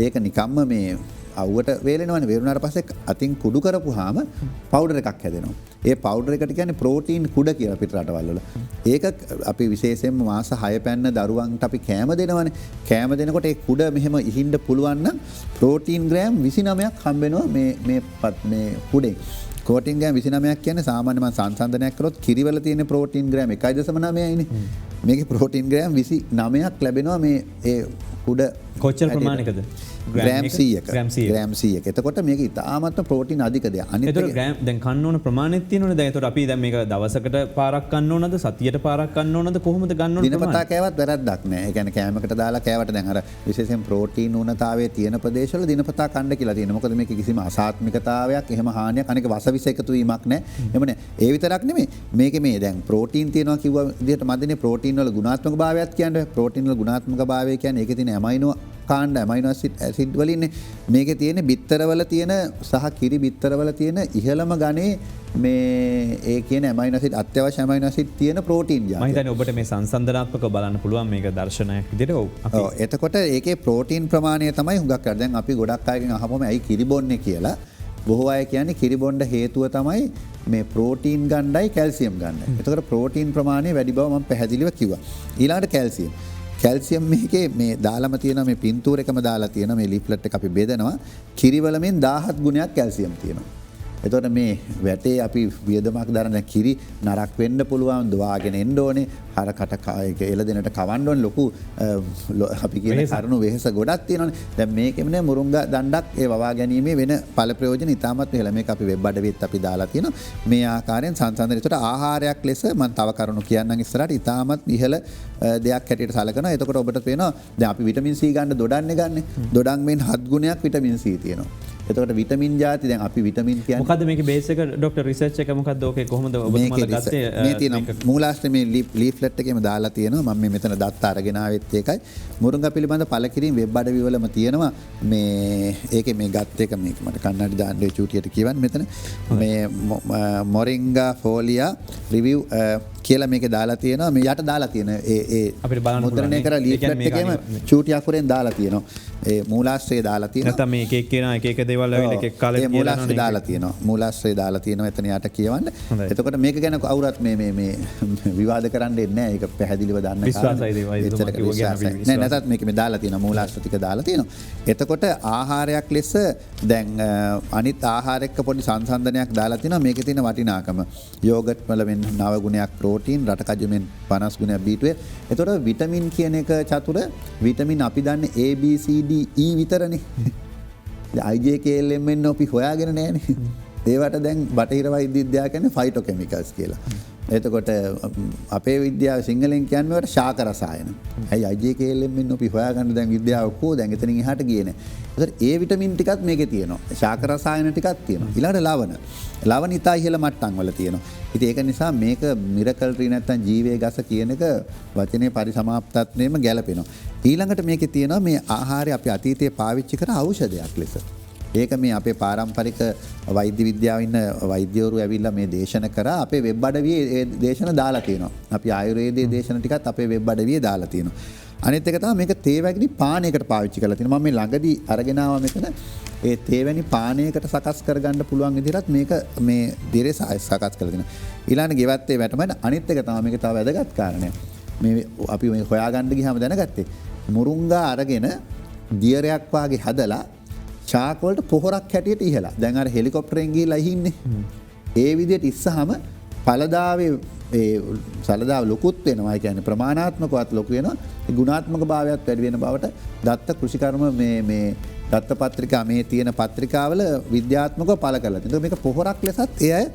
ඒක නිකම්ම මේ අවුවට වේලෙනවනේ. වේලුණාට පස්සේ අතින් කුඩු කරපුවාම පවුඩර් එකක් හැදෙනවා. ඒ පවුඩර් එකට කියන්නේ ප්‍රෝටීන් කුඩ කියලා පිට රටවල් වල. ඒක අපි විශේෂයෙන්ම මාස 6 පැන්න දරුවන්ට අපි කෑම දෙනවනේ. කෑම දෙනකොට ඒ කුඩ මෙහෙම ඉහින්න පුළුවන් නම් ප්‍රෝටීන් ග්‍රෑම් 29ක් හම්බ වෙනවා මේ කුඩෙන්. ප්‍රෝටීන් ග්‍රෑම් 29ක් කියන්නේ සාමාන්‍ය මම සංසන්දනයක් කරොත් කිරිවල තියෙන ප්‍රෝටීන් ග්‍රෑම් 1.9යිනේ. මේකේ ප්‍රෝටීන් ග්‍රෑම් 29ක් ලැබෙනවා මේ ඒ කුඩ කොච්චර ප්‍රමාණයකද? ග්‍රෑම් 100ක. එතකොට මේක ඉතාමත්ම ප්‍රෝටීන් අධික දෙයක්. අනිත් ඒතර ග්‍රෑම් දැන් කන්න ඕන ප්‍රමාණයක් තියෙනවනේ. දැන් ඒතර අපි දැන් මේක දවසකට පාරක් කන්න ඕනද? සතියට පාරක් කන්න ඕනද? කොහොමද ගන්න ඕන ප්‍රමාණය? දිනපතා කෑවත් වැරද්දක් නෑ. ඒ කියන්නේ කෑමකට දාලා කෑවට දැන් අර විශේෂයෙන් ප්‍රෝටීන් උණතාවයේ තියෙන ප්‍රදේශවල දිනපතා කන්න කියලා තියෙනවා. මොකද මේක කිසිම අසාත්මිකතාවයක් එහෙම හානියක් අනික වසවිස එකතු වීමක් නෑ. එහෙම නෑ. ඒ විතරක් නෙමෙයි. මේකේ මේ දැන් ප්‍රෝටීන් තියෙනවා කිව්වා විදිහට මදිනේ ප්‍රෝටීන් වල ගුණාත්මක භාවයක් කියන්නේ. ප්‍රෝටීන් වල ගුණාත්මක භාවය කියන්නේ ඒකේ තියෙන ඇමයිනෝ කාණ්ඩ ඇමයිනෝ ඇසිඩ් වලින්නේ. මේකේ තියෙන බිත්තරවල තියෙන සහ කිරි බිත්තරවල තියෙන ඉහළම ගණේ මේ ඒ කියන ඇමයිනෝ ඇසිඩ් අත්‍යවශ්‍ය ඇමයිනෝ ඇසිඩ් තියෙන ප්‍රෝටීන් ජාතිය. මම හිතන්නේ ඔබට මේ සංසන්දනාත්මකව බලන්න පුළුවන් මේක දර්ශනයක් විදිහට. ඔව් එතකොට ඒකේ ප්‍රෝටීන් ප්‍රමාණය තමයි හුඟක් කරා. දැන් අපි ගොඩක් අයගෙන් අහපුවම ඇයි කිරි බොන්නේ කියලා. බොහෝ අය කියන්නේ කිරි බොන්න හේතුව තමයි මේ ප්‍රෝටීන් ගන්නයි කැල්සියම් ගන්නයි. එතකොට ප්‍රෝටීන් ප්‍රමාණය වැඩි බව මම පැහැදිලිව කිව්වා. ඊළඟට කැල්සියම්. කැල්සියම් මේකේ මේ දාලම තියෙන මේ පින්තූර එකම දාලා තියෙන මේ ලීෆ්ලට් එක අපි බෙදනවා. කිරිවල මෙන් 17 ගුණයක් කැල්සියම් තියෙනවා. එතකොට මේ වැටේ අපි වියදමක් දරන කිරි නරක් වෙන්න පුළුවන් දවාගෙන එන්න ඕනේ. හරකට ඒක එළදෙනට කවන්න ඕනේ ලොකු අපි කියන කරුණු වෙහෙස ගොඩක් තියෙනවානේ. දැන් මේකෙම නේ මුරුංගා දණ්ඩක් ඒ වවා ගැනීමේ වෙන ඵල ප්‍රයෝජන ඉතාමත් ඉහළ. මේක අපි වෙබ් අඩවියත් අපි දාලා තියෙනවා. මේ ආකාරයෙන් සංසන්දනය. එතකොට ආහාරයක් ලෙස මම තව කරුණු කියන්නම් ඉස්සරහට ඉතාමත් ඉහළ දෙයක් හැටියට සලකනවා. එතකොට ඔබට පේනවා දැන් අපි විටමින් C ගන්න දොඩන්නේ ගන්න. දොඩන් මෙන් 7 ගුණයක් විටමින් C තියෙනවා. එතකොට විටමින් ජාති දැන් අපි විටමින් කියන්නේ මොකද්ද මේකේ බේස් එක ඩොක්ටර් රිසර්ච් එක මොකද්ද? ඕකේ කොහොමද ඔබතුමාලා ගත්තේ? මේ තියෙන මූලාශ්‍රයේ මේ ලීෆ්ලට් එකේම දාලා තියෙනවා. මම මේ මෙතන දත්ත අරගෙන ආවෙත් ඒකයි. මුරුංගා පිළිබඳ පළකිරීම වෙබ් අඩවි වලම තියෙනවා. මේ ඒකේ මේ ගත්ත එක මේක මට කන්නඩි දාන්න චූටියට කියවන්න මෙතන. මේ මොරින්ගා ෆෝලියා රිවිව් කියලා මේක දාලා තියෙනවා. මේ යට දාලා තියෙන ඒ අපිට බලන්න මුද්‍රණය කර ලීෆ්ලට් එකේම චූටි අකුරෙන් දාලා තියෙනවා. ඒ මූලාශ්‍රයේ දාලා තියෙනවා. නැත්නම් මේ එක කියන එක දේවල් ඇවිල්ලා එක කාලෙක කියලා මූලාශ්‍රය දාලා තියෙනවා. මූලාශ්‍රය දාලා තියෙනවා එතන යට කියවන්න. එතකොට මේක ගැන කවුරුත් මේ විවාද කරන්න දෙන්නේ නැහැ. ඒක පැහැදිලිව දන්න විශ්වාසයි නෑ නැතත් මේක මේ දාලා තියෙනවා. මූලාශ්‍ර ටික දාලා තියෙනවා. එතකොට ආහාරයක් ලෙස දැන් අනිත් ආහාර එක්ක පොඩි සංසන්දනයක් දාලා තියෙනවා. මේකේ තියෙන වටිනාකම යෝගට් වල මෙන්න 9 ගුණයක් ප්‍රෝටීන්, රටකජු මෙන් 50 ගුණයක් B12. එතකොට විටමින් කියන එක චතුර විටමින් අපි දන්නේ A B C D E විතරනේ. IJKLM එන්න අපි හොයාගෙන නෑනේ. ඒවට දැන් බටහිර වෛද්‍ය විද්‍යාව කියන්නේ ෆයිටෝකෙමිකල්ස් කියලා. එතකොට අපේ විද්‍යාව සිංහලෙන් කියන්නේ ඒකට ශාක රසායන. ඇයි IJKLM එන්න අපි හොයාගන්න දැන් විද්‍යාව කො දැන් එතනින් එහාට ගියේ නෑ. ඒතර ඒ විටමින් ටිකත් මේකේ තියෙනවා. ශාක රසායන ටිකක් තියෙනවා. ඊළඟට ලවණ. ලවණ ඉතා ඉහළ මට්ටම් වල තියෙනවා. ඉතින් ඒක නිසා මේක මිරකල් ට්‍රී නැත්තම් ජීවයේ ගස කියන එක වචනේ පරිසමාප්තත්වයෙන්ම ගැලපෙනවා. ඊළඟට මේකේ තියෙනවා මේ ආහාරය අපි අතීතයේ පාවිච්චි කර ඖෂධයක් ලෙස. ඒක මේ අපේ පාරම්පරික වෛද්‍ය විද්‍යාවේ ඉන්න වෛද්‍යවරු ඇවිල්ලා මේ දේශන කරා අපේ වෙබ් අඩවියේ ඒ දේශන දාලා තියෙනවා. අපි ආයුර්වේදයේ දේශන ටිකත් අපේ වෙබ් අඩවියේ දාලා තියෙනවා. අනිත් එක තමයි මේක තේවැනි පානයකට පාවිච්චි කරලා තියෙනවා. මම මේ ළඟදී අරගෙන ආවා මෙතන. ඒ තේවැනි පානයකට සකස් කරගන්න පුළුවන් විදිහට මේක මේ දිරේ සකස් කරලා තියෙනවා. ඊළඟ ගෙවත්තේ වැටමන අනිත් එක තමයි මේක තව වැදගත් කාරණය. මේ අපි මේ හොයාගන්න ගියාම දැනගත්තේ මුරුංගා අරගෙන දියරයක් වාගේ හදලා චාක් වලට පොහොරක් හැටියට ඉහලා. දැන් අර හෙලිකොප්ටරෙන් ගිහලා ඉහින්නේ. ඒ විදිහට ඉස්සහම ඵලදාවේ ඒ සලදාව ලොකුත් වෙනවා. ඒ කියන්නේ ප්‍රමාණාත්මකවත් ලොකු වෙනවා. ඒ ගුණාත්මක භාවයත් වැඩි වෙන බවට දත්ත කෘෂිකර්ම මේ දත්ත පත්‍රිකා මේ තියෙන පත්‍රිකාවල විද්‍යාත්මකව පළ කරලා තියෙනවා. මේක පොහොරක් ලෙසත් එය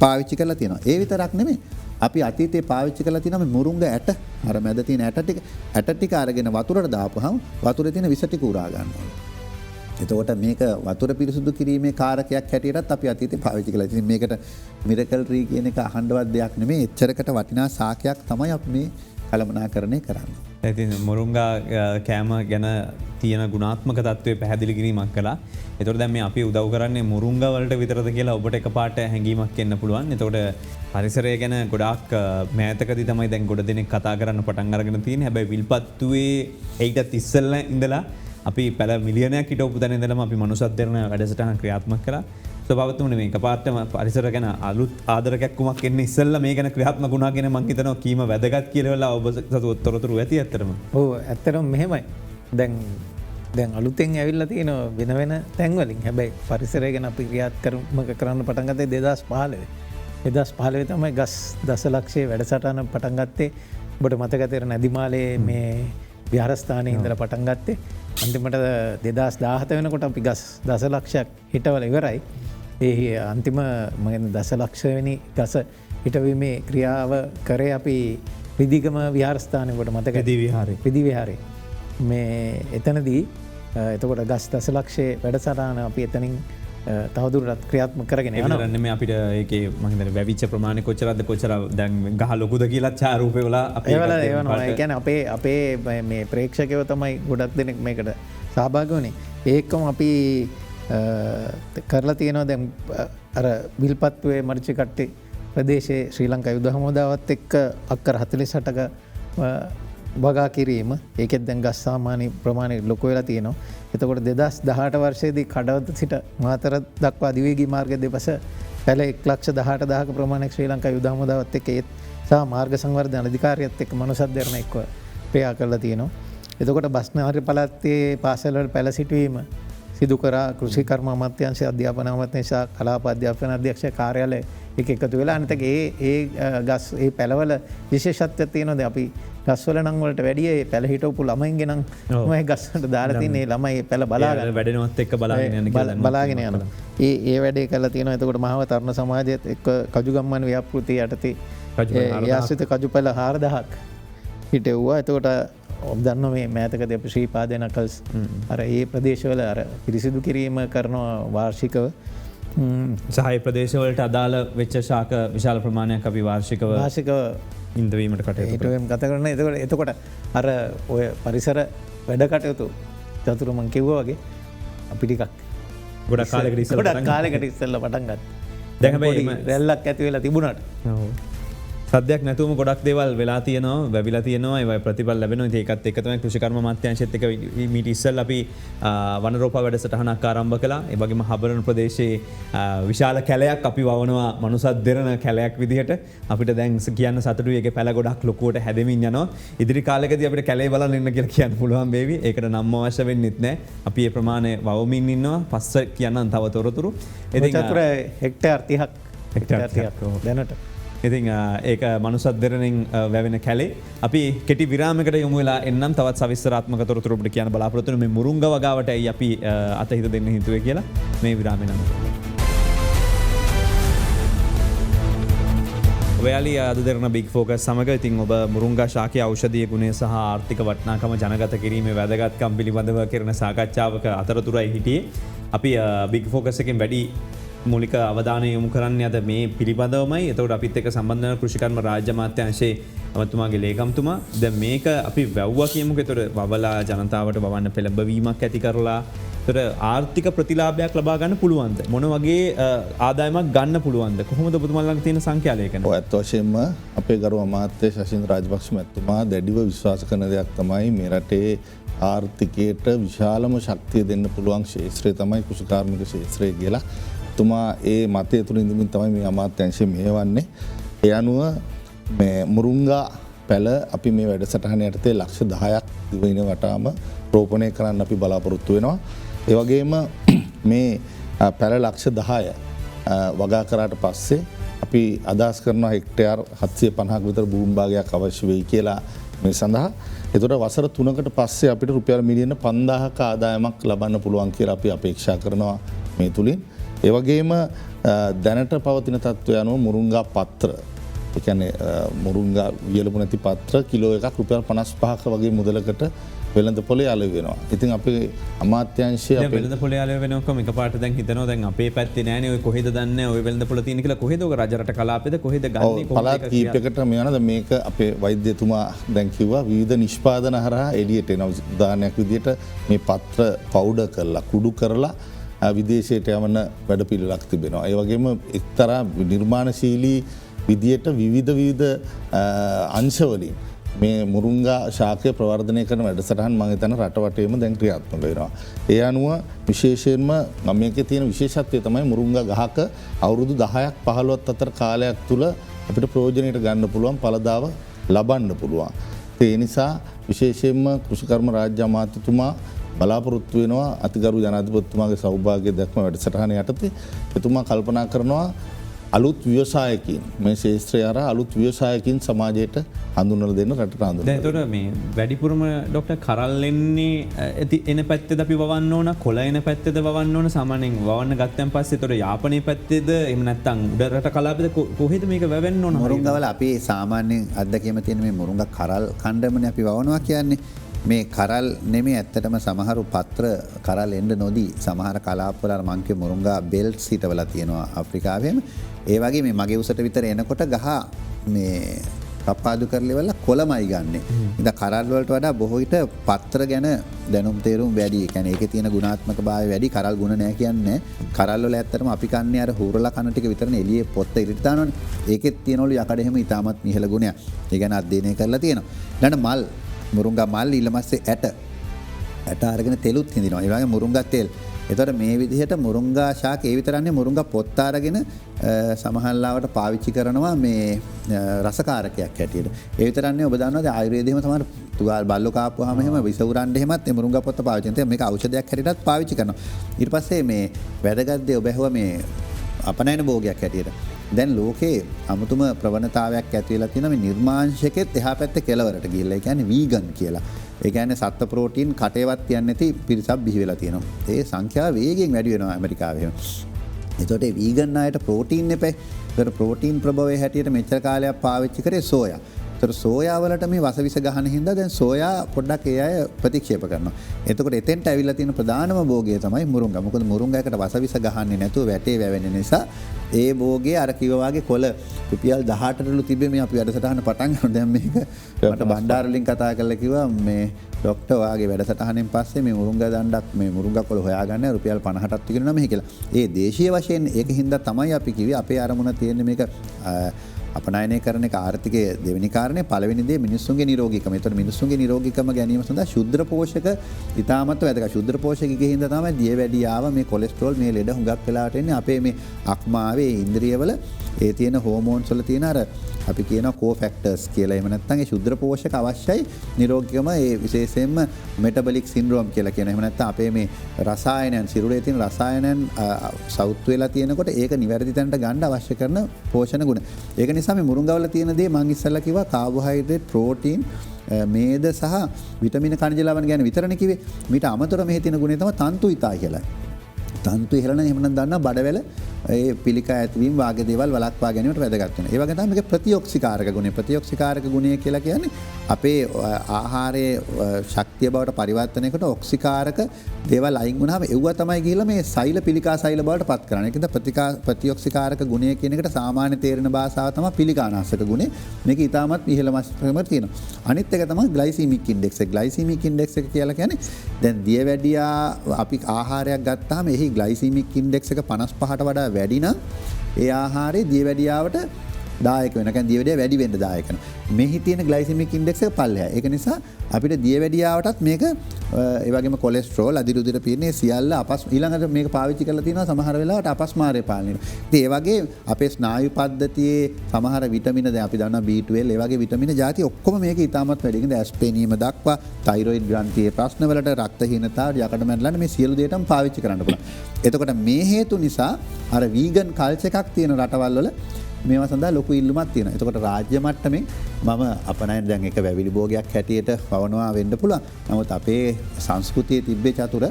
පාවිච්චි කරලා තියෙනවා. ඒ විතරක් නෙමෙයි. අපි අතීතයේ පාවිච්චි කරලා තියෙනවා මේ මුරුංග ඇට. අර මැද තියෙන ඇට ටික අරගෙන වතුරට දාපුවහම වතුරේ තියෙන විස ටික උරා ගන්නවා. එතකොට මේක වතුර පිරිසුදු කිරීමේ කාරකයක් හැටියටත් අපි අතීතයේ පාවිච්චි කළා. ඉතින් මේකට මිරකල් ට්‍රී කියන එක අහන්නවත් දෙයක් නෙමෙයි. එච්චරකට වටිනා සාකයක් තමයි අපි මේ කළමනාකරණය කරන්නේ. ඇතින් මොරුංගා කෑම ගැන තියෙන ගුණාත්මක තත්වය පැහැදිලි කිරීමක් කලා. එතොට දැම අපි උදව් කරන්නේ මුරුංගවලට විතරද කියලා ඔබට එක පාට හැඟීමක් එන්න පුළුවන්. එතකොට පරිසරය ගැන ගොඩක් මෑතකති තමයි දැන් ගොඩ දෙනෙක් කතා කරන්න පටන් අරගෙන තියෙන. හැබැයි විල්පත්තුවේ ඒටත් ඉස්සල්ල ඉඳලා අපි පැල මිලියනයක් හිට උපතන ඉඳලම අපි මනුසත්දරන වැඩසටහන් ක්‍රියාත්මක කලා. ස්වභාවත්වම මේ පාටම පරිසර ගැන අලුත් ආදරකැක්කුමක් එන්න ඉස්සල්ල මේ ගැන ක්‍රියාත්ම ගුණාගෙන මංහිතනවා කීම වැදගත් කියලවෙලා ඔබ සතුත්තොරතුරු ඇති ඇත්තරම. ඕ ඇත්තරම් මෙහෙමයි දැන් අලුතෙන් ඇවිල්ල තියෙන වෙන වෙන තැන්වලින් හැබැයි පරිසරය ගැන අපි ක්‍රියාත් කරමක කරන්න පටන්ගතේ 2015. 2015 තමයි ගස් දසලක්ෂයේ වැඩසටහන පටන්ගත්තේ. බොට මතකතර නැදිමාලේ මේ විහාරස්ථානය ඉඳල පටන්ගත්තේ. අන්තිමට 2017 වෙනකොට අපි ගස් දසලක්ෂයක් හිටවල ඉවරයි. ඒ අන්තිම මගෙන් දසලක්ෂවනි ගස හිටවීමේ ක්‍රියාව කරේ අපි විදිගම විහාරස්ථානයට මතක විදිවිහාරය මේ එතනදී එතකොට ගස් දසලක්ෂයේ වැඩසටාන අපි එතනින් තවදුරටත් ක්‍රියාත්ම කරගෙන යනරන්න මේ අපිට ඒක මහිතන වැවිච්ච ප්‍රමාණ කොච්චරද කොච්චර දැන් ගහ ලොකුද කියලත් චාරූපයවලා ඒවල ඒවනවා ගැන අපේ මේ ප්‍රේක්ෂකව තමයි ගොඩක් දෙනෙක් මේකට සහභාගවනේ ඒකම අපි කරලා තියෙනවා දැම් අර විල්පත්වේ මරිචි කට්ටේ ප්‍රදේශයේ ශ්‍රී ලංකා යුද හමුදාවත් එක්ක අක්කර 48ක වගා කිරීම ඒකෙත් දැන් ගස් සාමාන්‍ය ප්‍රමාණය ලොකු වෙලා තියෙනවා. එතකොට 2018 වර්ෂයේදී කඩවත සිට මාතර දක්වා දිවේගී මාර්ග දෙපස පැල 1,18,000ක ප්‍රමාණයක් ශ්‍රී ලංකා යුද හමුදාවත් එක්ක ඒත් සහ මාර්ග සංවර්ධන අධිකාරියත් එක්ක මනුසත්දරණ එක්ව ක්‍රියා කරලා තියෙනවා. එතකොට බස්නාහිර පළාතේ පාසල්වල පැල සිටුවීම සිදු කරා කෘෂි කර්ම අමාත්‍යාංශය අධ්‍යාපන අමාත්‍යාංශ සහ කලාප අධ්‍යාපන අධ්‍යක්ෂ කාර්යාලය එක එකතු වෙලා අනිතක ඒ ගස් ඒ පැලවල විශේෂත්වයක් තියෙනවද අපි ගස්වල නම් වලට වැඩිය පැල හිටවපු ළමයින්ගේ නම් මම ගස්වලට දාලා තින්නේ ළමයි පැල බලාගෙන වැඩනවත් එක්ක බලාගෙන යනවා. ඒ වැඩේ කරලා තියෙනවා. එතකොට මහව තරුණ සමාජයත් එක්ක කජුගම්මන් ව්‍යාපෘතිය යටතේ යාසිත කජු පැල 4000ක් හිටෙව්වා. එතකොට ඔබදන්න මේ මෑතකද අප ශ්‍රීපාදනකල්ස් අර ඒ ප්‍රදේශවල අර පිරිසිදු කිරීම කරනවා වාර්ෂිකව සහය ප්‍රදේශවලට අදාළ වෙච්ච ශාක විශාල ප්‍රමාණයක් අපි වාර්ෂිකව ඉන්දවීමට කටයුතුම් ගත කරන එතකොට අර ඔය පරිසර වැඩ කටයුතු චතුරමං කිව්ව වගේ අපිටිකක් ගොඩක් කාලෙකට ඉස්සල්ල පටන්ගත් දැහැබයි රැල්ලක් ඇති වෙලා තිබුණට සදයක් නැතුම ගොඩක් දෙවල් වෙලා තියනවා වැවිලා තියනවා ඒ ප්‍රතිබල් ලැබෙන ඒකත් එකතම කෘෂිකර්ම මත්‍යංශත්තක මීට ඉස්සල් අපි වනරෝප වැඩසටහනක් ආරම්භ කලා එවගේම හබරණ ප්‍රදේශයේ විශාල කැලයක් අපි වවනවා මනුසත් දෙරන කැලයක් විදිහට අපිට දැන් කියන්න සතුටු එක පැල ගොඩක් ලොකුවට හැදමින් යනවා ඉදිරි කාලෙකදී අපිට කැලේ බලන්න ඉන්න කියලා කියන්න පුළුවන් වේවි ඒකට නම් අවශ්‍ය වෙන්නෙත් නැහැ අපි ඒ ප්‍රමාණය වවමින් ඉන්නවා පස්ස කියන්න තව තොරතුරු ඉතින් චතුර හෙක්ටාර් 30ක් දැනට ඉතින් ඒක මනුසත් දෙරනින් වැවෙන කැලේ අපි කෙටි විරාමකට යොමු වෙලා එන්නම් තවත් සවිස්තරාත්මක තොරතුරු ඔබට කියන්න බලාපොරොත්තු වෙන මේ මුරුංග වගාවට ඇයි අපි අතහිත දෙන්න හිතුවේ කියලා මේ විරාමේ නම. ඔයාලි අද දෙරන බිග් ෆෝකස් සමග ඉතින් ඔබ මුරුංගා ශාකයේ ඖෂධීය ගුණය සහ ආර්ථික වටිනාකම ජනගත කිරීමේ වැදගත්කම් පිළිබඳව කරන සාකච්ඡාවක අතරතුරයි හිටියේ. අපි බිග් ෆෝකස් එකෙන් වැඩි මූලික අවධානය යොමු කරන්න අද මේ පිළිබඳවමයි. එතකොට අපිත් එක්ක සම්බන්ධ කෘෂිකර්ම රාජ්‍ය අමාත්‍යාංශයේ අමතුමාගේ ලේකම්තුමා දැන් මේක අපි වැව්වා කියමුකෝ. එතකොට වවලා ජනතාවට වවන්න පෙළඹවීමක් ඇති කරලා එතකොට ආර්ථික ප්‍රතිලාභයක් ලබා ගන්න පුළුවන්ද? මොන වගේ ආදායමක් ගන්න පුළුවන්ද? කොහොමද ඔබතුමා ළඟ තියෙන සංඛ්‍යාලේඛන? ඔය ඇත්ත වශයෙන්ම අපේ ගරු අමාත්‍ය ශෂින්ද්‍ර රාජපක්ෂ මැතිතුමා දැඩිව විශ්වාස කරන දෙයක් තමයි මේ රටේ ආර්ථිකයට විශාලම ශක්තිය දෙන්න පුළුවන් ක්ෂේත්‍රය තමයි කෘෂිකාර්මික ක්ෂේත්‍රය කියලා. තුමා ඒ මතය තුළ ඉඳමින් තමයි මේ අමාත්‍යංශය මෙහෙවන්නේ. ඒ අනුව මේ මුරුංගා පැල අපි මේ වැඩසටහන යටතේ ලක්ෂ 10ක් දිවයින වටාම රෝපණය කරන්න අපි බලාපොරොත්තු වෙනවා. ඒ වගේම මේ පැල ලක්ෂ 10 වගා කරාට පස්සේ අපි අදහස් කරනවා හෙක්ටයාර් 750ක් විතර භූමි භාගයක් අවශ්‍ය වෙයි කියලා මේ සඳහා. එතකොට වසර 3කට පස්සේ අපිට රුපියල් මිලියන 5000ක ආදායමක් ලබන්න පුළුවන් කියලා අපි අපේක්ෂා කරනවා මේ තුලින්. ඒවගේම දැනට පවතින තත්ත්වය අනුව මුරුංගා පත්‍ර එකන මුරුංගා වියලපු නැති පත්‍ර කිලෝ එකක් රුපියල් 55ක වගේ මුදලකට වෙළඳ පොලේ අලව වෙනවා. ඉතින් අපේ අමාත්‍යංශය වෙළඳ පොලේ අලව වෙනවකම එකපාරට දැන් හිතනවා දැන් අපේ පැත්තේ නෑනේ ඔය කොහෙද දන්නේ ඔය වෙළඳ පොල තියෙන කියලා කොහෙද ඔය රජරට කලාපෙද කොහෙද ගන්නේ කොහොමද පළාත් කීපයකට මෙවනද මේක අපේ වෛද්‍යතුමා දැන් කිව්වා විවිධ නිෂ්පාදන හරහා එළියට එනවා. උදාහරණයක් විදිහට මේ පත්‍ර පවුඩර් කරලා කුඩු කරලා විදේශයට යවන වැඩපිළිවෙලක් තිබෙනවා. ඒ වගේම එක්තරා නිර්මාණශීලී විදියට විවිධ අංශවලින් මේ මුරුංගා ශාකය ප්‍රවර්ධනය කරන වැඩසටහන් මම හිතන රටවටේම දැන් ක්‍රියාත්මක වෙනවා. ඒ අනුව විශේෂයෙන්ම මේකේ තියෙන විශේෂත්වය තමයි මුරුංගා ගහක අවුරුදු 10ක් 15ක් අතර කාලයක් තුල අපිට ප්‍රයෝජනයට ගන්න පුළුවන් ඵලදාව ලබන්න පුළුවන්. ඒ නිසා විශේෂයෙන්ම කෘෂිකර්ම රාජ්‍ය අමාත්‍යතුමා බලාපොරොත්තු වෙනවා අතිගරු ජනාධිපතිතුමාගේ සෞභාග්‍ය දැක්ම වැඩසටහන යටතේ එතුමා කල්පනා කරනවා අලුත් ව්‍යවසායකින් මේ ශේත්‍රය හරහා අලුත් ව්‍යවසායකින් සමාජයට හඳුන්වලා දෙන්න රටට හඳුන්වලා. දැන් එතකොට මේ වැඩිපුරම ડોක්ටර් කරල් එන්නේ එන පැත්තේද අපි වවන්න ඕන කොළ එන පැත්තේද වවන්න ඕන සාමාන්‍යයෙන් වවන්න ගත්තන් පස්සේ එතකොට යාපනයේ පැත්තේද එහෙම නැත්නම් උඩරට කලාපේද කොහෙද මේක වැවෙන්න ඕන? මුරුංගවල අපි සාමාන්‍යයෙන් අත්දැකීම තියෙන මේ මුරුංගා කරල් කණ්ඩමනේ අපි වවනවා කියන්නේ. මේ කරල් නෙමේ ඇත්තටම සමහරු පත්‍ර කරල් එන්න නොදී සමහර කලාපවල අර මං කිය මුරුංගා බෙල්ට්ස් හිටවලා තියෙනවා අප්‍රිකාවෙම. ඒ වගේ මේ මගේ උසට විතර එනකොට ගහ මේ කප්පාදු කරලෙවල කොළමයි ගන්නෙ. ඉතින් කරල් වලට වඩා බොහෝ විට පත්‍ර ගැන දැනුම් තේරුම් වැඩි. ඒ කියන්නේ ඒකේ තියෙන ගුණාත්මක භාවය වැඩි. කරල් ගුණ නැහැ කියන්නේ. කරල් වල ඇත්තටම අපි කන්නේ අර හූරලා කන ටික විතරනේ එළියේ පොත්ත ඉරිට දානවනේ. ඒකෙත් තියෙනවලු යකඩ එහෙම ඉතාමත් ඉහළ ගුණයක්. ඒ ගැන අධ්‍යයනය කරලා තියෙනවා. ඊළඟ මල් මුරුංගා මල් ඊළමස්සේ ඇට අරගෙන තෙලුත් හිඳිනවා. ඒ වගේ මුරුංගා තෙල්. එතකොට මේ විදිහට මුරුංගා ශාක ඒ විතරන්නේ මුරුංගා පොත්ත අරගෙන සමහරලාවට පාවිච්චි කරනවා මේ රසකාරකයක් හැටියට. ඒ විතරන්නේ ඔබ දන්නවද ආයුර්වේදයේම තමයි තුවාල බල්ලෝ කාපුවාම එහෙම විස උරන්න එහෙමත් මේ මුරුංගා පොත්ත පාවිච්චි කරනවා. මේක ඖෂධයක් හැටියටත් පාවිච්චි කරනවා. ඊට පස්සේ මේ වැදගත් දේ ඔබ ඇහුවා මේ අපනයන භෝගයක් හැටියට. දැන් ලෝකේ අමුතුම ප්‍රවණතාවයක් ඇති වෙලා තියෙනවා මේ නිර්මාංශකෙත් එහා පැත්තේ කෙලවරට ගිහිල්ලා. ඒ කියන්නේ වීගන් කියලා. ඒ කියන්නේ සත්ත්ව ප්‍රෝටීන් කටේවත් තියන්නේ නැති පිරිසක් බිහි වෙලා තියෙනවා. ඒ සංඛ්‍යාව වේගෙන් වැඩි වෙනවා ඇමරිකාවේ. ඒතකොට ඒ වීගන් අයට ප්‍රෝටීන් එපේ. ඒතකොට ප්‍රෝටීන් ප්‍රභවයේ හැටියට මෙච්චර කාලයක් පාවිච්චි කරේ සෝයා. ඒතකොට සෝයා වලට මේ වසවිස ගහන හින්දා දැන් සෝයා පොඩ්ඩක් ඒ අය ප්‍රතික්ෂේප කරනවා. එතකොට එතෙන්ට ඇවිල්ලා තියෙන ප්‍රධානම භෝගය තමයි මුරුංගා. මොකද මුරුංගායකට වසවිස ගහන්නේ නැතුව වැටේ වැවෙන නිසා ඒ භෝගේ අර කිව්වා වගේ කොළ රුපියල් 18ටලු තිබ්බේ මේ අපි වැඩසටහන පටන් ගන්න. දැන් මේක මට බණ්ඩාර වලින් කතා කරලා කිව්වා මේ ડોක්ටර් වාගේ වැඩසටහනෙන් පස්සේ මේ මුරුංගා දණ්ඩක් මේ මුරුංගා කොළ හොයාගන්න රුපියල් 50ටත් විකුණනවා මෙහි කියලා. ඒ දේශීය වශයෙන් ඒක හින්දා තමයි අපි කිව්වේ අපේ අරමුණ තියෙන්නේ මේක අපනයනය කරන එක ආර්ථිකයේ දෙවෙනි කාරණේ. පළවෙනි දේ මිනිස්සුන්ගේ නිරෝගීකම. ඒතර මිනිස්සුන්ගේ නිරෝගීකම ගැනීම සඳහා ශුද්ධ පෝෂක ඉතාමත් වැදගත්. ශුද්ධ පෝෂකයේ හින්දා තමයි දියවැඩියාව මේ කොලෙස්ටරෝල් මේ ලෙඩ හුඟක් වෙලාවට එන්නේ අපේ මේ අක්මාවේ ඉන්ද්‍රියවල ඒ තියෙන හෝමෝන්ස් වල තියෙන අර අපි කියනවා කෝෆැක්ටර්ස් කියලා. එහෙම නැත්නම් ඒ ශුද්ධ පෝෂක අවශ්‍යයි නිරෝගීකම ඒ විශේෂයෙන්ම මෙටබොලික් සින්ඩ්‍රෝම් කියලා කියන. එහෙම නැත්නම් අපේ මේ රසායනයන් සිරුරේ තියෙන රසායනයන් සවුත් වෙලා තියෙනකොට ඒක නිවැරදි තැනට ගන්න අවශ්‍ය කරන පෝෂණ ගුණ. ඒක නිසා මේ මුරුංගාවල තියෙන දේ මම ඉස්සෙල්ලා කිව්වා කාබෝහයිඩ්‍රේට් ප්‍රෝටීන් මේද සහ විටමින කනිජ ලවණ ගැන විතරනේ කිව්වේ. මීට අමතරව මෙහි තියෙන ගුණය තමයි තන්තු ඉතා කියලා. තන්තු ඉහළන එහෙම නම් දන්නා බඩවැල ඒ පිළිකා ඇතිවීම වාගේ දේවල් වළක්වා ගැනීමට වැදගත් වෙනවා. ඒ වගේ තමයි මේකේ ප්‍රතිඔක්සිකාරක ගුණය. ප්‍රතිඔක්සිකාරක ගුණය කියලා කියන්නේ අපේ ආහාරයේ ශක්තිය බවට පරිවර්තනයකට ඔක්සිකාරක දේවල් අයින් වුණාම ඒවා තමයි ගිහිල්ලා මේ සෛල පිළිකා සෛල බවට පත් කරන්නේ. ඒකද ප්‍රතිඔක්සිකාරක ගුණය කියන එකට සාමාන්‍ය තේරෙන භාෂාව තමයි පිළිකානාශක ගුණය. මේක ඊටමත් ඉහළ මට්ටමක තියෙනවා. අනිත් එක තමයි ග්ලයිසීමික් ඉන්ඩෙක්ස් එක. ග්ලයිසීමික් ඉන්ඩෙක්ස් එක කියලා කියන්නේ දැන් දියවැඩියා අපි ආහාරයක් ගත්තාම එහි ග්ලයිසීමික් ඉන්ඩෙක්ස් එක 55ට වඩා වැඩි නම් ඒ ආහාරයේ දියවැඩියාවට දායක වෙනවා. කියන්නේ දියවැඩියාව වැඩි වෙන්න දායක වෙනවා. මෙහි තියෙන ග්ලයිසෙමික් ඉන්ඩෙක්ස් එක පල්ලෙහා. ඒක නිසා අපිට දියවැඩියාවටත් මේක ඒ වගේම කොලෙස්ටරෝල් අදිරුධිර පීඩනය සියල්ල ඊළඟට මේක පාවිච්චි කරලා තියෙනවා සමහර වෙලාවට අපස්මාරය පාලනය. ඉතින් ඒ වගේ අපේ ස්නායු පද්ධතියේ සමහර විටමින දැන් අපි දන්නවා B12 ඒ වගේ විටමින ಜಾති ඔක්කොම මේක ඉතාමත් වැඩි. ඉතින් ඇස් පෙනීම දක්වා තයිරොයිඩ් ග්‍රන්ථියේ ප්‍රශ්න වලට රක්ත හීනතාව යකඩ මැඩලන්න මේ සියලු දේටම පාවිච්චි කරන්න පුළුවන්. එතකොට මේ හේතු නිසා අර වීගන් කල්චර් එකක් තියෙන රටවල් වල මේවා සඳහා ලොකු ඉල්ලුමක් තියෙනවා. එතකොට රාජ්‍ය මට්ටමින් මම අපනයන දැන් එක වැවිලි භෝගයක් හැටියට පවනවා වෙන්න පුළුවන්. නමුත් අපේ සංස්කෘතියේ තිබ්බේ චතුර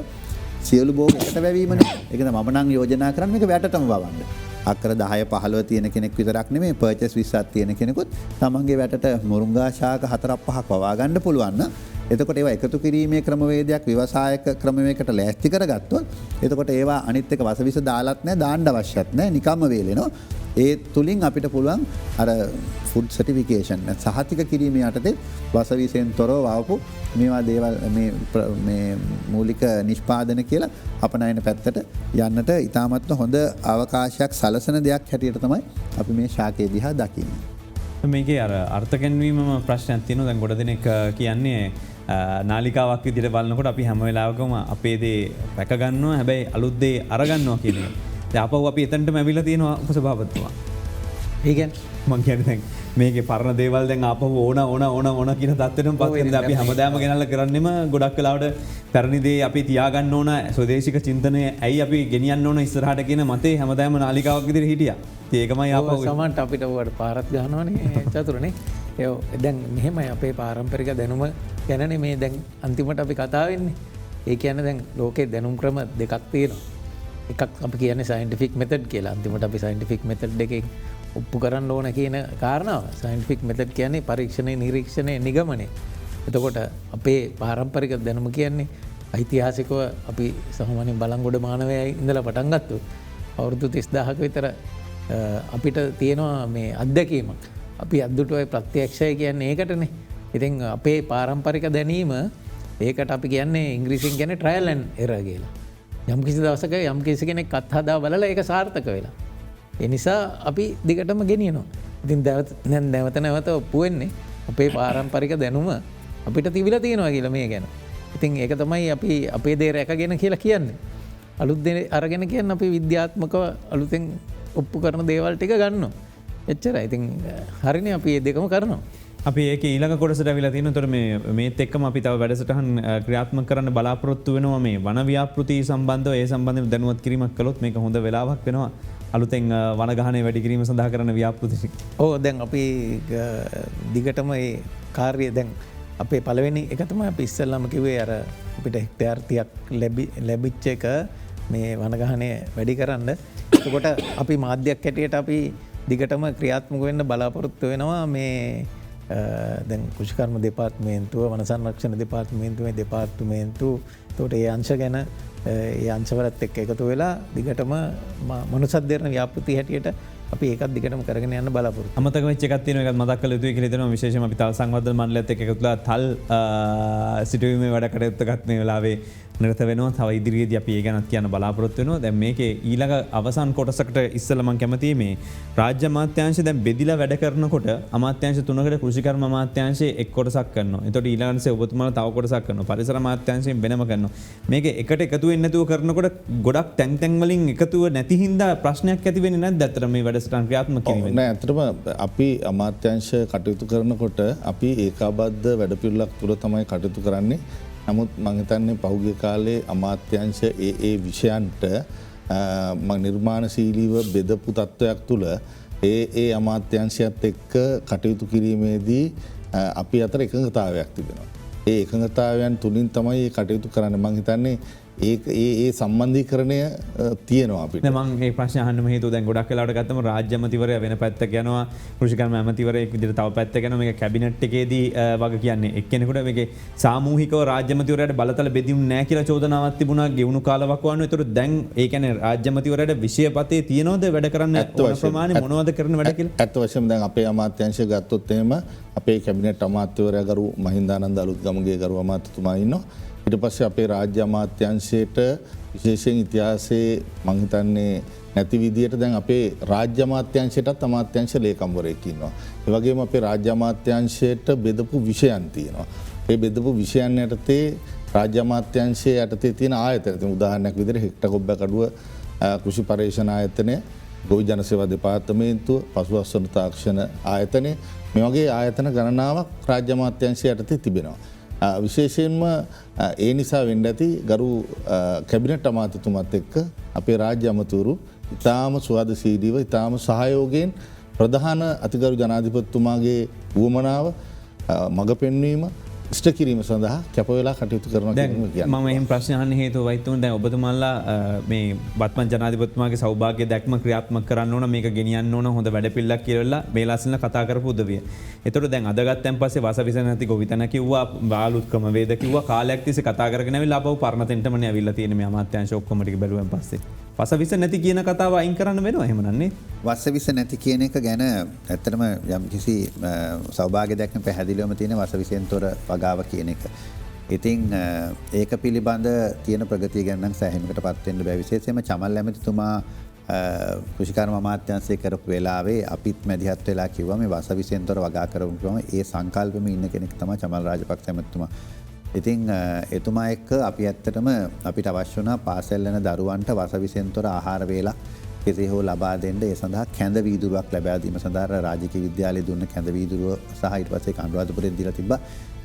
සියලු බෝග එකට වැවීමනේ. ඒක තමයි මම නම් යෝජනා කරන්නේ මේක වැටටම වවන්න. අක්කර 10 15 තියෙන කෙනෙක් විතරක් නෙමෙයි පර්චේස් 20ක් තියෙන කෙනෙකුත් තමන්ගේ වැටට මුරුංගා ශාක 4ක් 5ක් වවා ගන්න පුළුවන් නම් එතකොට ඒවා එකතු කිරීමේ ක්‍රමවේදයක් ව්‍යවසායක ක්‍රමයකට ලෑස්ති කරගත්තොත් එතකොට ඒවා අනිත් එක වසවිස දාලත් නැහැ දාන්න අවශ්‍යත් නැහැ නිකම්ම වේලෙනවා. ඒ තුලින් අපිට පුළුවන් අර ෆුඩ් සර්ටිෆිකේෂන් සහතික කිරීමේ යටතේ වසවිසෙන් තොරව වවපු මේවා දේවල් මේ මූලික නිෂ්පාදන කියලා අපනයන පැත්තට යන්නට ඉතාමත්ම හොඳ අවකාශයක් සලසන දෙයක් හැටියට තමයි අපි මේ ශාකය දිහා දකින්නේ. මේකේ අර අර්ථකැන්වීම ප්‍රශ්නයක් තියෙනවා. දැන් ගොඩ දෙනෙක් කියන්නේ නාලිකාවක් විදිහට බලනකොට අපි හැම වෙලාවකම අපේ දේ රැක ගන්නවා හැබැයි අලුත් දේ අරගන්නවා කියන එක. දැන් අපව අපි එතනටම ඇවිල්ලා තියෙනවා උපසභාපතිතුමා. ඒ කියන්නේ මං කියන්නේ දැන් මේකේ පරණ දේවල් දැන් ආපහු ඕන කියන තත්ත්වෙටම පත් වෙනවා. අපි හැමදාම ගෙනල්ලා කරන්නෙම ගොඩක් වෙලාවට පැරණි දේ අපි තියාගන්න ඕන ස්වදේශික චින්තනය ඇයි අපි ගෙනියන්න ඕන ඉස්සරහට කියන මතේ හැමදාම නාලිකාවක් විදිහට හිටියා. ඒකමයි ආපහු සමහරට අපිට ඔයාලට පාරක් ගහනවනේ චතුරනේ. ඒ දැන් මෙහෙමයි අපේ පාරම්පරික දැනුම ගැනනේ මේ දැන් අන්තිමට අපි කතා වෙන්නේ. ඒ කියන්නේ දැන් ලෝකේ දැනුම් ක්‍රම දෙකක් තියෙනවා. එකක් අපි කියන්නේ සයන්ටිෆික් මෙතඩ් කියලා. අන්තිමට අපි සයන්ටිෆික් මෙතඩ් එකෙන් ඔප්පු කරන්න ඕන කියන කාරණාව. සයන්ටිෆික් මෙතඩ් කියන්නේ පරීක්ෂණය, නිරීක්ෂණය, නිගමනය. එතකොට අපේ පාරම්පරික දැනුම කියන්නේ ඓතිහාසිකව අපි සාමාන්‍යයෙන් බලංගොඩ මානවයයි ඉඳලා පටන් ගත්තොත් අවුරුදු 30000ක විතර අපිට තියෙනවා මේ අත්දැකීමක්. අපි අද්දුටුවයි ප්‍රත්‍යක්ෂය කියන්නේ ඒකටනේ. ඉතින් අපේ පාරම්පරික දැනීම ඒකට අපි කියන්නේ ඉංග්‍රීසියෙන් කියන්නේ ට්‍රයල් ඇන්ඩ් එරර් කියලා. යම් කිසි දවසක යම් කිසි කෙනෙක් අත්හදා බලලා ඒක සාර්ථක වෙලා. ඒ නිසා අපි දිගටම ගෙනියනවා. ඉතින් නැවත නැවත ඔප්පු වෙන්නේ අපේ පාරම්පරික දැනුම අපිට තිබිලා තියෙනවා කියලා මේ ගැන. ඉතින් ඒක තමයි අපි අපේ දේ රැකගෙන කියලා කියන්නේ. අලුත් දේ අරගෙන කියන්නේ අපි විද්‍යාත්මකව අලුතෙන් ඔප්පු කරන දේවල් ටික ගන්නවා. එච්චරයි. ඉතින් හරිනේ අපි මේ දෙකම කරනවා. අපි ඒක ඊළඟ කොටසට අවිලා තියෙනවා. ඒතර මේත් එක්කම අපි තව වැඩසටහන් ක්‍රියාත්මක කරන්න බලාපොරොත්තු වෙනවා. මේ වන ව්‍යාපෘති සම්බන්ධව ඒ සම්බන්ධව දැනුවත් කිරීමක් කළොත් මේක හොඳ වෙලාවක් වෙනවා. අලුතෙන් වන ගහනය වැඩි කිරීම සඳහා කරන ව්‍යාපෘති. ඔව් දැන් අපි දිගටම මේ කාර්යය දැන් අපේ පළවෙනි එක තමයි අපි ඉස්සෙල්ලාම කිව්වේ අර අපිට හෙක්ටයාර් 30ක් ලැබිච්ච එක මේ වනගහනය වැඩි කරන්න. එතකොට අපි මාධ්‍යයක් හැටියට අපි දිගටම ක්‍රියාත්මක වෙන්න බලාපොරොත්තු වෙනවා. මේ දැන් කෘෂිකර්ම දෙපාර්තමේන්තුව, වන සංරක්ෂණ දෙපාර්තමේන්තුවේ දෙපාර්තමේන්තු එතකොට ඒ අංශ ගැන ඒ අංශවලත් එක්ක එකතු වෙලා දිගටම මනුසද්දරන ව්‍යාපෘති හැටියට අපි ඒකත් දිගටම කරගෙන යන්න බලාපොරොත්තු. අමතක වෙච්ච එකක් තියෙනවා. ඒකත් මතක් කළ යුතුයි කියලා හිතනවා. විශේෂයෙන්ම අපි තල් සංවර්ධන මණ්ඩලයත් එක්ක එකතුලා තල් සිටුවීමේ වැඩ කටයුත්තකත් මේ වෙලාවේ නිරත වෙනවා. තව ඉදිරියේදී අපි ඒ ගැනත් කියන්න බලාපොරොත්තු වෙනවා. දැන් මේකේ ඊළඟ අවසන් කොටසකට ඉස්සෙල්ලා මම කැමතියි මේ රාජ්‍ය අමාත්‍යාංශය දැන් බෙදිලා වැඩ කරනකොට අමාත්‍යාංශ තුනකට කෘෂිකර්ම අමාත්‍යාංශයේ එක් කොටසක් කරනවා. එතකොට ඊළඟට ඔබතුමාලා තව කොටසක් කරනවා. පරිසර අමාත්‍යාංශයෙන් වෙනම කරනවා. මේක එකට එකතු වෙන්නේ නැතුව කරනකොට ගොඩක් තැන් වලින් එකතුව නැති හින්දා ප්‍රශ්නයක් ඇති වෙන්නේ නැද්ද? අතට මේ වැඩසටහන් ක්‍රියාත්මක කිරීමෙන්. නෑ ඇත්තටම අපි අමාත්‍යාංශ කටයුතු කරනකොට අපි ඒකාබද්ධ වැඩපිළිවෙලක් තුළ තමයි කටයුතු කරන්නේ. නමුත් මම හිතන්නේ පහුගිය කාලේ අමාත්‍යාංශ ඒ විෂයන්ට නිර්මාණශීලීව බෙදපු තත්ත්වයක් තුළ ඒ අමාත්‍යංශයත් එක්ක කටයුතු කිරීමේදී අපි අතර එකඟතාවයක් තිබෙනවා. ඒ එකඟතාවයන් තුලින් තමයි මේ කටයුතු කරන්නේ. මම හිතන්නේ ඒ සම්බන්ධීකරණය තියෙනවා අපිට. මම මේ ප්‍රශ්න අහන්නම හේතුව දැන් ගොඩක් වෙලාවට ගත්තම රාජ්‍ය අමාත්‍යවරයා වෙන පැත්තක යනවා, කෘෂිකර්ම අමාත්‍යවරයෙක් විදිහට තව පැත්තක යනවා. මේක කැබිනට් එකේදී වගේ කියන්නේ එක්කෙනෙකුට මේකේ සාමූහිකව රාජ්‍ය අමාත්‍යවරයාට බලතල බෙදුම් නැහැ කියලා චෝදනාවක් තිබුණා ගෙවුණු කාලයක් වань. ඒතර දැන් ඒ කියන්නේ රාජ්‍ය අමාත්‍යවරයාට විෂයපතේ තියනවද වැඩ කරන්න ඕන ප්‍රමාණය මොනවද කරන වැඩ කියලා? ඇත්ත වශයෙන්ම දැන් අපේ අමාත්‍යාංශය ගත්තොත් එහෙම අපේ කැබිනට් අමාත්‍යවරයා ගරු මහින්දානන්ද අලුත්ගමගේ ගරු අමාත්‍යතුමා ඉන්නවා. ඊට පස්සේ අපේ රාජ්‍ය අමාත්‍යාංශයට විශේෂයෙන් ඉතිහාසයේ මම හිතන්නේ නැති විදියට දැන් අපේ රාජ්‍ය අමාත්‍යාංශයටත් අමාත්‍යාංශ ලේකම්වරයෙක් ඉන්නවා. ඒ වගේම අපේ රාජ්‍ය අමාත්‍යාංශයට බෙදපු විෂයන් තියෙනවා. ඒ බෙදපු විෂයන් යටතේ රාජ්‍ය අමාත්‍යාංශයේ යටතේ තියෙන ආයතන. උදාහරණයක් විදිහට හෙක්ටගොබ්බකඩුව කෘෂි පරීක්ෂණ ආයතනය, ගොවි ජන සේවා දෙපාර්තමේන්තුව, පශු අස්වන තාක්ෂණ ආයතනය, මේ වගේ ආයතන ගණනාවක් රාජ්‍ය අමාත්‍යාංශය යටතේ තිබෙනවා. විශේෂයෙන්ම ඒ නිසා වෙන්න ඇති ගරු කැබිනට් අමාත්‍යතුමත් එක්ක අපේ රාජ්‍ය අමාත්‍යවරු ඉතාම සුහදශීලීව ඉතාම සහයෝගයෙන් ප්‍රධාන අතිගරු ජනාධිපතිතුමාගේ වුවමනාව මඟ පෙන්වීම ඉෂ්ට කිරීම සඳහා කැපවෙලා කටයුතු කරන ම එහම ප්‍රශ්නයන් හේතු වයිතුන් දැ ඔබතුමල්ලා මේ බත්ම ජනාධපත්මගේ සෞභාගය දැක්ම ක්‍රියාත්ම කරන්න ඕන මේ ගෙනියන්න ඕන හොඳ වැඩ පිල්ලක් කියරලා මේ ලස්සන කතා කරපු උදවිය. එතොට දැන් අදගත්තැන් පසේ වසවිස නැති ගොවිතන කිව්වා බාලුත්කම වේදකිව කාලයක්තිසි කතාරන ලබ පරණතෙන්ටම ඇවිල්ල තියෙන අමාත්‍යංශ ඔක්කොමටි බැලුවෙන් පස්සේ පසවිස නැති කියන කතාව අයින් කරන්න වෙනවා හෙමනන්නේ වස්සවිස නැති කියන එක ගැන ඇත්තටම යම් කිසි සෞභාග දැක්න පැහැදිලිවම තියෙන වසවිසයෙන් තොර වගාව කියන එක. ඉතින් ඒක පිළිබඳ තියෙන ප්‍රගතිය ගැන සෑහීමකට පත්වෙන්න බැ විශේෂයෙන්ම චමල් ඇමතිතුමා කෘෂිකර්ම අමාත්‍යංශය කරපු වෙලාවේ අපිත් මැදිහත් වෙලා කිව්වා මේ වසවිසයෙන් තොර වගා කරපුවම ඒ සංකල්පෙම ඉන්න කෙනෙක් තමයි චමල් රාජපක්ෂ ඇමතිතුමා. ඉතින් එතුමා එක්ක අපි ඇත්තටම අපිට අවශ්‍ය වුණා පාසල් යන දරුවන්ට වසවිසෙන් තොර ආහාර වේලක් කෙසේ හෝ ලබා දෙන්න ඒ සඳහා කැඳ වීදුරුවක් ලබා දීම සඳහා රාජකීය විද්‍යාලයේ දුන්න කැඳ වීදුරුව සහ ඊට පස්සේ අනුරාධපුරයෙන් දීලා තිබ්බා.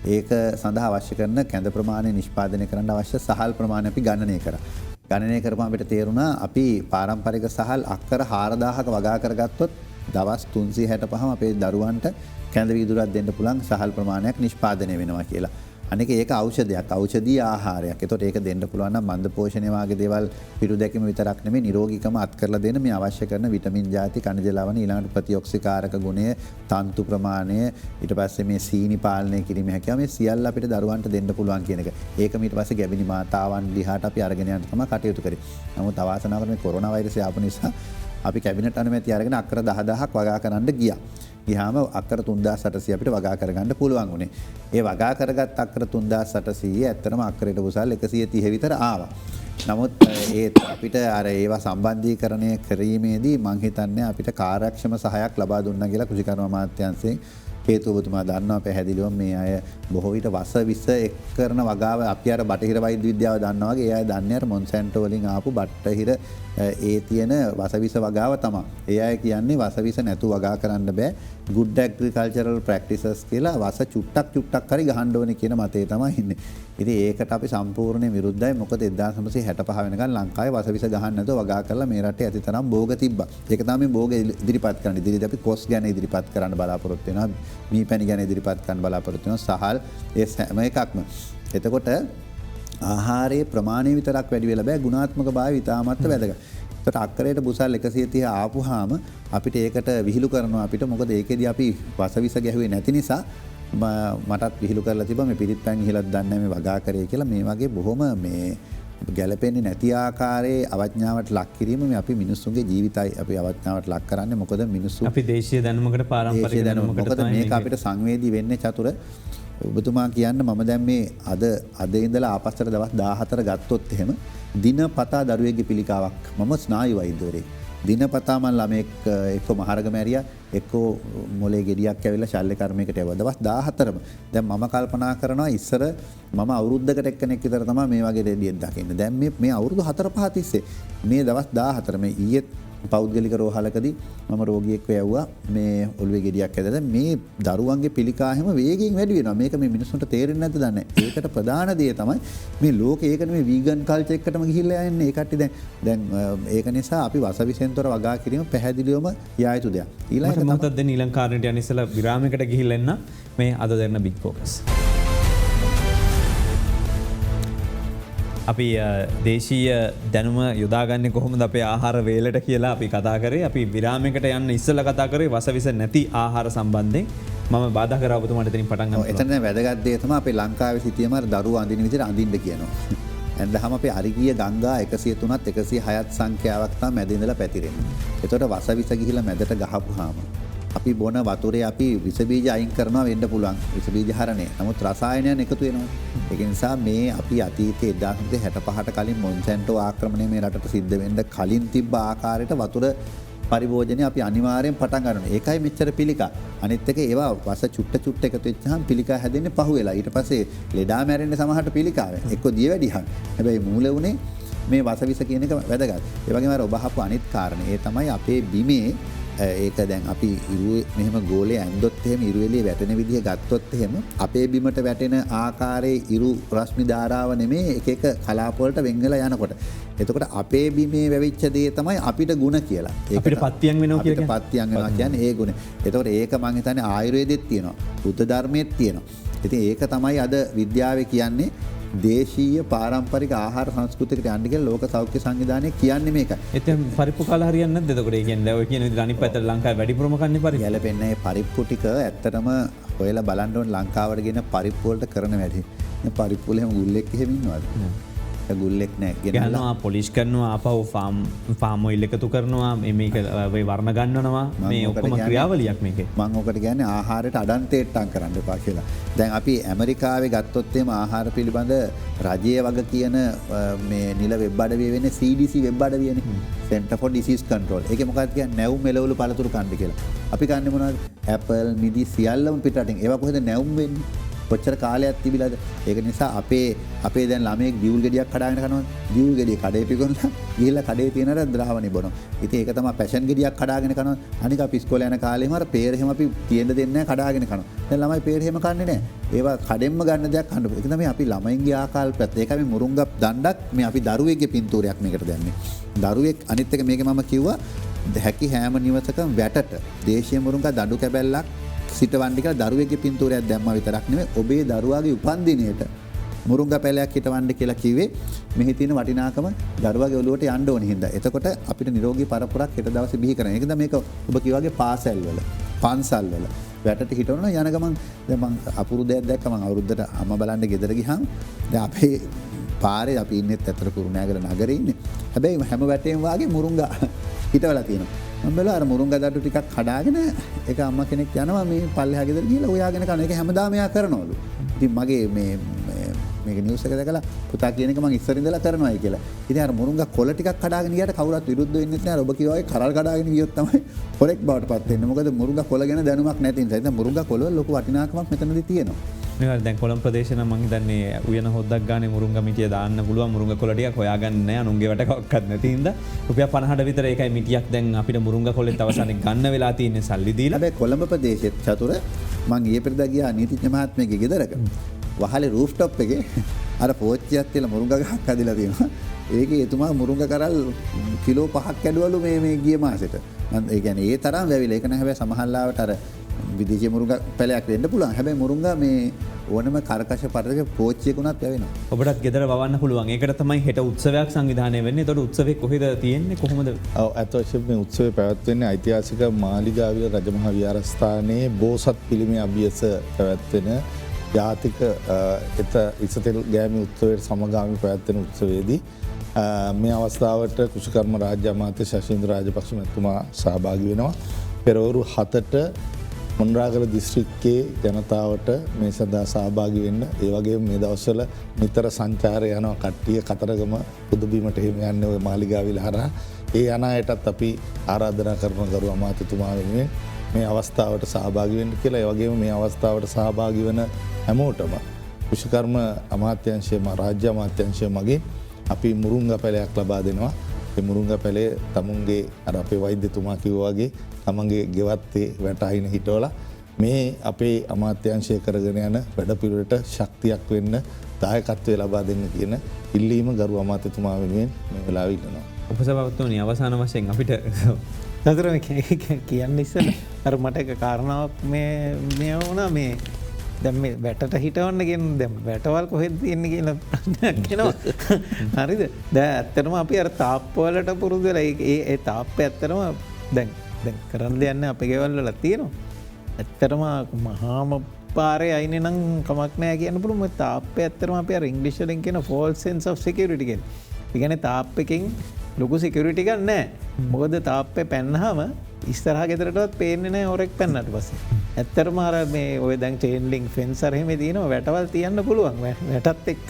ඒක සඳහා අවශ්‍ය කරන කැඳ ප්‍රමාණය නිෂ්පාදනය කරන්න අවශ්‍ය සහල් ප්‍රමාණය අපි ගණනය කරා. ගණනය කරපුවම අපිට තේරුණා අපි පාරම්පරික සහල් අක්කර 4000ක වගා කරගත්තොත් දවස් 365ම අපේ දරුවන්ට කැඳ වීදුරුවක් දෙන්න පුළුවන් සහල් ප්‍රමාණයක් නිෂ්පාදනය වෙනවා කියලා. අනික ඒක ඖෂධයක් ඖෂධී ආහාරයක්. ඒතකොට ඒක දෙන්න පුළුවන් නම් මන්ද පෝෂණය වාගේ දේවල් පිටු දැකීම විතරක් නෙමෙයි නිරෝගීකම අත් කරලා දෙන මේ අවශ්‍ය කරන විටමින් ಜಾති කණජ ලවණ ඊළඟට ප්‍රතිඔක්සිකාරක ගුණය තන්තු ප්‍රමාණය ඊට පස්සේ මේ සීනි පාලනය කිරීම හැකියාව මේ සියල්ල අපිට දරුවන්ට දෙන්න පුළුවන් කියන එක. ඒක ඊට පස්සේ ගැබිනි මාතාවන් දිහාට අපි අරගෙන යන්න තමයි කටයුතු කරේ. නමුත් අවාසනාවකට මේ කොරෝනා වෛරසය ආපු නිසා අපි කැබිනට් අනුමැතිය අරගෙන අක්කර 10000ක් වගා කරන්න ගියා. ගියාම අක්කර 3800 අපිට වගා කරගන්න පුළුවන් වුණේ. ඒ වගා කරගත් අක්කර 3800 ඇත්තටම අක්කරයට කුසල් 130 විතර ආවා. නමුත් ඒ අපිට අර ඒවා සම්බන්ධීකරණය කිරීමේදී මං හිතන්නේ අපිට කාර්යක්ෂම සහායක් ලබා දුන්නා කියලා කෘෂිකර්ම අමාත්‍යාංශයෙන් හේතුවතුමා දන්නවා පැහැදිලිව මේ අය බොහෝ විට වස විස එක් කරන වගාව අපි අර බටහිර වෛද්‍ය විද්‍යාව දන්නවා වගේ ඒ අය දන්නේ අර මොන්සැන්ටෝ වලින් ආපු බටහිර ඒ තියෙන වසවිස වගාව තමයි. ඒ අය කියන්නේ වසවිස නැතු වගා කරන්න බෑ. good agricultural practices කියලා වස චුට්ටක් හරි ගහන්න ඕනේ කියන මතේ තමයි ඉන්නේ. ඉතින් ඒකට අපි සම්පූර්ණයෙන් විරුද්ධයි. මොකද 1965 වෙනකන් ලංකාවේ වසවිස ගහන්න නැතුව වගා කරලා මේ රටේ ඇතිතරම් භෝග තිබ්බා. ඒක තමයි භෝග ඉදිරිපත් කරන්න. ඉදිරියට අපි කොස් ගැන ඉදිරිපත් කරන්න බලාපොරොත්තු වෙනවා. මීපැණි ගැන ඉදිරිපත් කරන්න බලාපොරොත්තු වෙනවා. සහල් ඒ හැම එකක්ම. එතකොට ආහාරයේ ප්‍රමාණය විතරක් වැඩි වෙලා බෑ ගුණාත්මක භාවය ඉතාමත් වැදගත්. ඒකට අක්කරයට බුසල් 130 ආපුහාම අපිට ඒකට විහිළු කරනවා අපිට මොකද ඒකෙදී අපි වසවිස ගැහුවේ නැති නිසා මටත් විහිළු කරලා තිබ්බා මේ පිරිත් පැන් ඉහලක් දන්නේ මේ වගා කරේ කියලා මේ වගේ බොහොම මේ ගැලපෙන්නේ නැති ආකාරයේ අවඥාවට ලක් කිරීම මේ අපි මිනිස්සුන්ගේ ජීවිතයි අපි අවඥාවට ලක් කරන්නේ මොකද මිනිස්සු අපි දේශීය දැනුමකට පාරම්පරික දැනුමකට මොකද මේක අපිට සංවේදී වෙන්නේ චතුර ඔබතුමා කියන්න මම දැන් මේ අද ඉඳලා ආපස්සට දවස් 14 ගත්තොත් එහෙම දිනපතා දරුවෙක්ගේ පිළිකාවක් මම ස්නායු වෛද්‍යවරයෙක් දිනපතා මම ළමෙක් එක්ක මහරගම ඇරියා එක්ක මොලේ ගෙඩියක් ඇවිල්ලා ශල්‍ය කර්මයකට යවුවා දවස් 14ම දැන් මම කල්පනා කරනවා ඉස්සර මම අවුරුද්දකට එක්කෙනෙක් විතර තමයි මේ වගේ දෙයක් දකින්නේ දැන් මේ අවුරුදු 4-5 තිස්සේ මේ දවස් 14 මේ ඊයේ පෞද්ගලික රෝහලකදී මම රෝගියෙක්ව යවුවා මේ ඔළුවේ ගෙඩියක් ඇදලා මේ දරුවන්ගේ පිළිකා හැම වේගෙන් වැඩි වෙනවා මේක මේ මිනිස්සුන්ට තේරෙන්නේ නැද්ද දන්නේ ඒකට ප්‍රධාන දේ තමයි මේ ලෝකේ ඒකනේ මේ වීගන් කල්චර් එකටම ගිහිල්ලා යන්නේ ඒ කට්ටිය දැන් ඒක නිසා අපි වසවිසෙන්තර වගා කිරීම පැහැදිලිවම යා යුතු දෙයක් ඊළඟට මොකක්ද දෙන්න ඊළඟ කාරණේට යන ඉස්සලා විරාමයකට ගිහිල්ලා එන්න මේ අද දෙන්න බිග් ෆෝකස් අපි දේශීය දැනුම යොදාගන්නේ කොහොමද අපේ ආහාර වේලට කියලා අපි කතා කරේ අපි විරාමයකට යන්න ඉස්සෙල්ලා කතා කරේ වසවිස නැති ආහාර සම්බන්ධයෙන් මම බාධා කරා ඔබතුමාට එතනින් පටන් ගන්නවා. එතන වැදගත් දේ තමයි අපේ ලංකාවේ සිටියම දරුවෝ අඳින විදිහට අඳින්න කියනවා. ඇන්දහම අපේ අරිගිය ගංගා 103ත් 106ත් සංඛ්‍යාවක් තමයි මැද ඉඳලා පැතිරෙන්නේ. ඒතකොට වසවිස ගිහිලා මැදට ගහපුවාම අපි බොන වතුරේ අපි විස බීජ අයින් කරනවා වෙන්න පුළුවන් විස බීජ හරණය. නමුත් රසායනයන් එකතු වෙනවා. ඒක නිසා මේ අපි අතීතයේ 1965ට කලින් මොන්සැන්ටෝ ආක්‍රමණය මේ රටට සිද්ධ වෙන්න කලින් තිබ්බ ආකාරයට වතුර පරිභෝජනය අපි අනිවාර්යෙන් පටන් ගන්නවා. ඒකයි මෙච්චර පිළිකා. අනිත් එක ඒවා වස චුට්ට එකතු වෙච්චාම පිළිකා හැදෙන්නේ පහුවෙලා. ඊට පස්සේ ලෙඩා මැරෙන්නේ සමහරට පිළිකාවෙන්. එක්ක දියවැඩියන්. හැබැයි මූල උනේ මේ වසවිස කියන එක වැදගත්. ඒ වගේම අර ඔබ අහපු අනිත් කාරණේ ඒ තමයි අපේ බිමේ ඒක දැන් අපි ඉරුවේ මෙහෙම ගෝලයේ ඇන්දොත් එහෙම ඉරු එළිය වැටෙන විදිහ ගත්තොත් එහෙම අපේ බිමට වැටෙන ආකාරයේ ඉරු රශ්මි ධාරාව නෙමේ එක එක කලාප වලට වෙන් වෙලා යනකොට. එතකොට අපේ බිමේ වැවිච්ච දේ තමයි අපිට ಗುಣ කියලා. අපිට පත්‍යයන් වෙනවා කියලා කියන්නේ. පත්‍යයන් වෙනවා කියන්නේ ඒ ගුණ. එතකොට ඒක මම හිතන්නේ ආයුර්වේදෙත් තියෙනවා. බුද්ධ ධර්මයේත් තියෙනවා. ඉතින් ඒක තමයි අද විද්‍යාව කියන්නේ දේශීය පාරම්පරික ආහාර සංස්කෘතිකට යන්න කියලා ලෝක සෞඛ්‍ය සංවිධානය කියන්නේ මේකයි. එතෙන් පරිප්පු කාලා හරියන්නේ නැද්ද එතකොට? ඒ කියන්නේ ඔය කියන විදිහට අනිත් පැත්තට ලංකාවේ වැඩිපුරම කන්නේ පරිප්පු. ගැලපෙන්නේ පරිප්පු ටික ඇත්තටම හොයලා බලන්න ඕන ලංකාවට ගෙන පරිප්පු වලට කරන වැඩි. මේ පරිප්පු වල හැම ගුල්ලෙක් එහෙම ඉන්නවද? ගුල්ලෙක් නෑ. ගන්නවා පොලිෂ් කරනවා ආපහු ෆාම් ඔයිල් එකතු කරනවා මේක වර්ණ ගන්නවනවා මේ ඔක්කොම ක්‍රියාවලියක් මේකේ. මම ඔකට කියන්නේ ආහාරයට අඩන්තේට්ටම් කරන්න එපා කියලා. දැන් අපි ඇමරිකාවේ ගත්තොත් එම ආහාර පිළිබඳ රජයේ වග කියන මේ නිල වෙබ් අඩවිය වෙන්නේ CDC වෙබ් අඩවියනේ. Center for Disease Control. ඒකේ මොකක්ද කියන්නේ නැවුම් මෙලවලු පළතුරු කන්න කියලා. අපි කන්නේ මොනවද? ඇපල්, මිදි සියල්ලම පිටරටින්. ඒවා කොහෙද නැවුම් වෙන්නේ? කොච්චර කාලයක් තිබිලාද? ඒක නිසා අපේ දැන් ළමයෙක් දියුල් ගෙඩියක් කඩාගෙන කනවා. දියුල් ගෙඩිය කඩේ පිකොන්ලා ගිහලා කඩේ තියෙන අර ද්‍රාවණි බොනවා. ඉතින් ඒක තමයි පැෂන් ගෙඩියක් කඩාගෙන කනවා. අනික අපි ඉස්කෝලේ යන කාලේම අර පේර හැම අපි තියෙන්න දෙන්නේ නැහැ කඩාගෙන කනවා. දැන් ළමයි පේර හැම කන්නේ නැහැ. ඒවා කඩෙන්ම ගන්න දෙයක් කන්න. ඒක තමයි අපි ළමයින්ගේ ආකල්පයත්. ඒකයි මේ මුරුංගා දණ්ඩක් මේ අපි දරුවෙක්ගේ පින්තූරයක් මේකට දැම්මේ. දරුවෙක් අනිත් එක මේක මම කිව්වා හැකි හැම නිවසකම වැටට දේශීය මුරුංගා දඬු කැබැල්ලක් සිටවන්න කියලා දරුවෙක්ගේ පින්තූරයක් දැම්මා විතරක් නෙමෙයි ඔබේ දරුවාගේ උපන්දිනයට මුරුංගා පැලයක් හිටවන්න කියලා කිව්වේ මෙහි තියෙන වටිනාකම දරුවාගේ ඔළුවට යන්න ඕනේ හින්දා. එතකොට අපිට නිරෝගී පරපුරක් හෙට දවසේ බිහි කරන්න. ඒකද මේක ඔබ කිව්වාගේ පාසල් වල පන්සල් වල වැටට හිටවනවා යන ගමන් දැන් මම අපුරු දෙයක් දැක්ක මම අවුරුද්දට අම්මා බලන්න ගෙදර ගිහම දැන් අපේ පාරේ අපි ඉන්නෙත් ඇතර කුරුණෑගල නගරේ ඉන්නේ. හැබැයි හැම වැටේම වාගේ මුරුංගා හිටවලා තියෙනවා. මම බැලුවා අර මුරුංගා දඩු ටිකක් කඩාගෙන ඒක අම්මා කෙනෙක් යනවා මේ පල්ලෙහා ගෙදර ගිහලා ඔයාගෙන කන එක හැමදාම එයා කරනවලු. ඉතින් මගේ මේක නිවුස් එක දැකලා පුතා කියන එක මම ඉස්සර ඉඳලා කරනවායි කියලා. ඉතින් අර මුරුංගා කොළ ටිකක් කඩාගෙන ගියාට කවුරුත් විරුද්ධ වෙන්නේ නැහැ. ඔබ කිව්වා වගේ කරල් කඩාගෙන ගියොත් තමයි හොරෙක් බවට පත් වෙන්නේ. මොකද මුරුංගා කොළ ගැන දැනුමක් නැති නිසා. ඉතින් මුරුංගා කොළ වල ලොකු වටිනාකමක් මෙතනදී තියෙනවා. මේවා දැන් කොළඹ ප්‍රදේශන මම හිතන්නේ උයන හොද්දක් ගානේ මුරුංගා මිටිය දාන්න පුළුවන් මුරුංගා කොළ ටිකක් හොයාගන්න නැහැ අනුන්ගේ වැටකක්වත් නැති හින්දා රුපියල් 50ට විතර ඒකයි මිටියක් දැන් අපිට මුරුංගා කොළෙන් අවසානයේ ගන්න වෙලා තියෙන්නේ සල්ලි දීලා. හැබැයි කොළඹ ප්‍රදේශයේ චතුර මම ඊයේ පෙරදා ගියා නීතිඥ මහත්මයාගේ ගෙදරක. වහලේ රූෆ්ටොප් එකේ අර පෝච්චියක් තියලා මුරුංගා ගහක් හදලා තියෙනවා. ඒකේ එතුමා මුරුංගා කරල් කිලෝ 5ක් කැඩුවලු මේ ගිය මාසෙට. ඒ කියන්නේ ඒ තරම් වැවිලා. ඒක නෑ හැබැයි සමහරලාවට අර විදේශීය මුරුංගා පැලයක් වෙන්න පුළුවන්. හැබැයි මුරුංගා මේ ඕනම කරකශ පරිදක පෝච්චියකුණත් වැවෙනවා. ඔබටත් ගෙදර වවන්න පුළුවන්. ඒකට තමයි හෙට උත්සවයක් සංවිධානය වෙන්නේ. ඒතකොට උත්සවේ කොහෙද තියෙන්නේ කොහොමද? ඔව් අත වශයෙන් මේ උත්සවය පැවැත්වෙන්නේ ඓතිහාසික මාලිගාවිල රජමහා විහාරස්ථානයේ බෝසත් පිළිමේ අභියස පැවැත්වෙන ජාතික ඉසතෙල් ගෑමි උත්සවයට සමගාමී පැවැත්වෙන උත්සවයේදී මේ අවස්ථාවට කෘෂිකර්ම රාජ්‍ය අමාත්‍ය ශෂීන්ද්‍ර රාජපක්ෂ මැතිතුමා සහභාගී වෙනවා. පෙරවරු 7ට මොණරාගල දිස්ත්‍රික්කයේ ජනතාවට මේ සඳහා සහභාගී වෙන්න. ඒ වගේම මේ දවස්වල නිතර සංචාරය යනවා කට්ටිය කතරගම පුදුබිමට එහෙම යන්නේ ওই මාලිගාවිල හරහා. ඒ යන අයටත් අපි ආරාධනා කරන ගරු අමාත්‍යතුමා වෙනුවෙන් මේ අවස්ථාවට සහභාගී වෙන්න කියලා. ඒ වගේම මේ අවස්ථාවට සහභාගී වෙන හැමෝටම කෘෂිකර්ම අමාත්‍යාංශය රාජ්‍ය අමාත්‍යාංශය මගින් අපි මුරුංගා පැලයක් ලබා දෙනවා. ඒ මුරුංගා පැලේ තමුන්ගේ අර අපේ වෛද්‍යතුමා කිව්වා වගේ තමන්ගේ ගෙවත්තේ වැටහින හිටවලා මේ අපේ අමාත්‍යංශය කරගෙන යන වැඩපිළිවෙලට ශක්තියක් වෙන්න දායකත්වය ලබා දෙන්න කියන ඉල්ලීම ගරු අමාත්‍යතුමා වෙනුවෙන් මේ වෙලාවේ ඉල්ලනවා. උපසභාපතිතුමනි අවසාන වශයෙන් අපිට දතර කියන්න ඉස්සෙල්ලා අර මට එක කාරණාවක් මේ වුණා මේ දැන් මේ වැටට හිටවන්න කියන දැන් වැටවල් කොහෙද තියෙන්නේ කියලා ප්‍රශ්නයක් එනවා. හරිද? දැන් ඇත්තටම අපි අර තාප්ප වලට පුරුදු වෙලා ඒ තාප්ප ඇත්තටම දැන් කරන්න දෙයක් නැහැ අපේ ගෙවල් වල තියෙනවා. ඇත්තටම මහාම පාරේ අයිනේ නම් කමක් නැහැ කියන්න පුළුවන්. මේ තාප්ප ඇත්තටම අපි අර ඉංග්‍රීසි වලින් කියන false sense of security කියන්නේ. ඒ කියන්නේ තාප්පකින් ලොකු සිකියුරිටි එකක් නැහැ. මොකද තාප්පේ පැන්නාම ඉස්සරහා ගෙදරටවත් පේන්නේ නැහැ හොරෙක් පැන්නට පස්සේ. ඇත්තටම අර මේ ඔය දැන් චේන් ලින්ක් ෆෙන්ස් අර එහෙම තියෙනවා වැටවල් තියන්න පුළුවන්. වැටත් එක්ක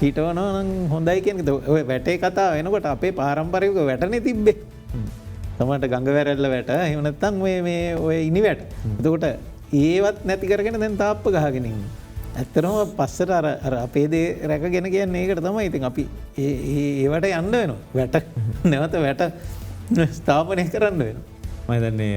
හිටවනවා නම් හොඳයි කියන එක. ඔය වැටේ කතාව වෙනකොට අපේ පාරම්පරික වැටනේ තිබ්බේ. තමට ගඟ වැරැල්ල වැට එහෙම නැත්නම් මේ ඔය ඉනි වැට. එතකොට ඒවත් නැති කරගෙන දැන් තාප්ප ගහගෙන ඉන්නේ. ඇත්තටම පස්සට අර අපේ දේ රැකගෙන කියන්නේ ඒකට තමයි. ඉතින් අපි ඒවට යන්න වෙනවා. වැට නැවත වැට ස්ථාපනය කරන්න වෙනවා. මහිතන්නේ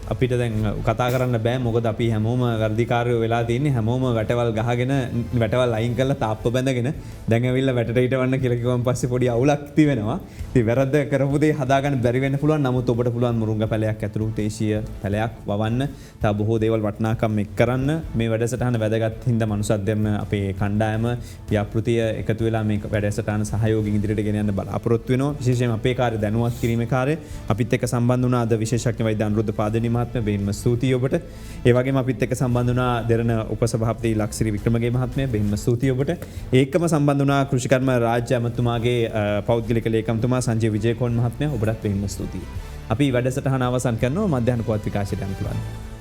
අපිට දැන් කතා කරන්න බෑ මොකද අපි හැමෝම වර්දිකාරය වෙලා තින්නේ හැමෝම වැටවල් ගහගෙන වැටවල් අයින් කල්ලා තාප්ප බැඳගෙන දැඟවිල්ල වැටට ඉටවන්න කියලකිවම් පස්සේ පොඩි අවුලක් තිවෙනවා ති වැරද කරපුදේ හදාගන්න බැරිවෙන්න පුළුවන් නමුත් ඔබට පුළුවන් මුරුංග පැලයක් ඇතුළු දේශීය පැලයක් වවන්න තා බොහෝ දේවල් වටනාකම් එක් කරන්න මේ වැඩසටහන වැදගත් හින්ද මනුසත්දම අපේ කණ්ඩායම ව්‍යාපෘතිය එකතු වෙලා මේ වැඩසටහන සහයෝගින් ඉදිරියට ගෙනයන්න බලාපොරොත්තු වෙනවා විශේෂයෙන් අපේ කාර්ය දැනුවත් කිරීමේ කාර්යය අපිත් එක්ක සම්බන්ධ වුණා අද විශේෂඥ වෛද්‍ය අනුරුද්ධ පාදනී මහත්මයා බෙහෙන්ම ස්තුතියි ඔබට. ඒ වගේම අපිත් එක්ක සම්බන්ධ වුණා දෙරණ උපසභාපති ලක්සිරි වික්‍රමගේ මහත්මයා බෙහෙන්ම ස්තුතියි ඔබට. ඒකම සම්බන්ධ වුණා කෘෂිකර්ම රාජ්‍ය අමාත්‍යතුමාගේ පෞද්ගලික ලේකම්තුමා සංජය විජේකෝන් මහත්මයා ඔබටත් බෙහෙන්ම ස්තුතියි. අපි වැඩසටහන අවසන් කරනවා මධ්‍යහන පුවත් විකාශයට යන්න පුළුවන්.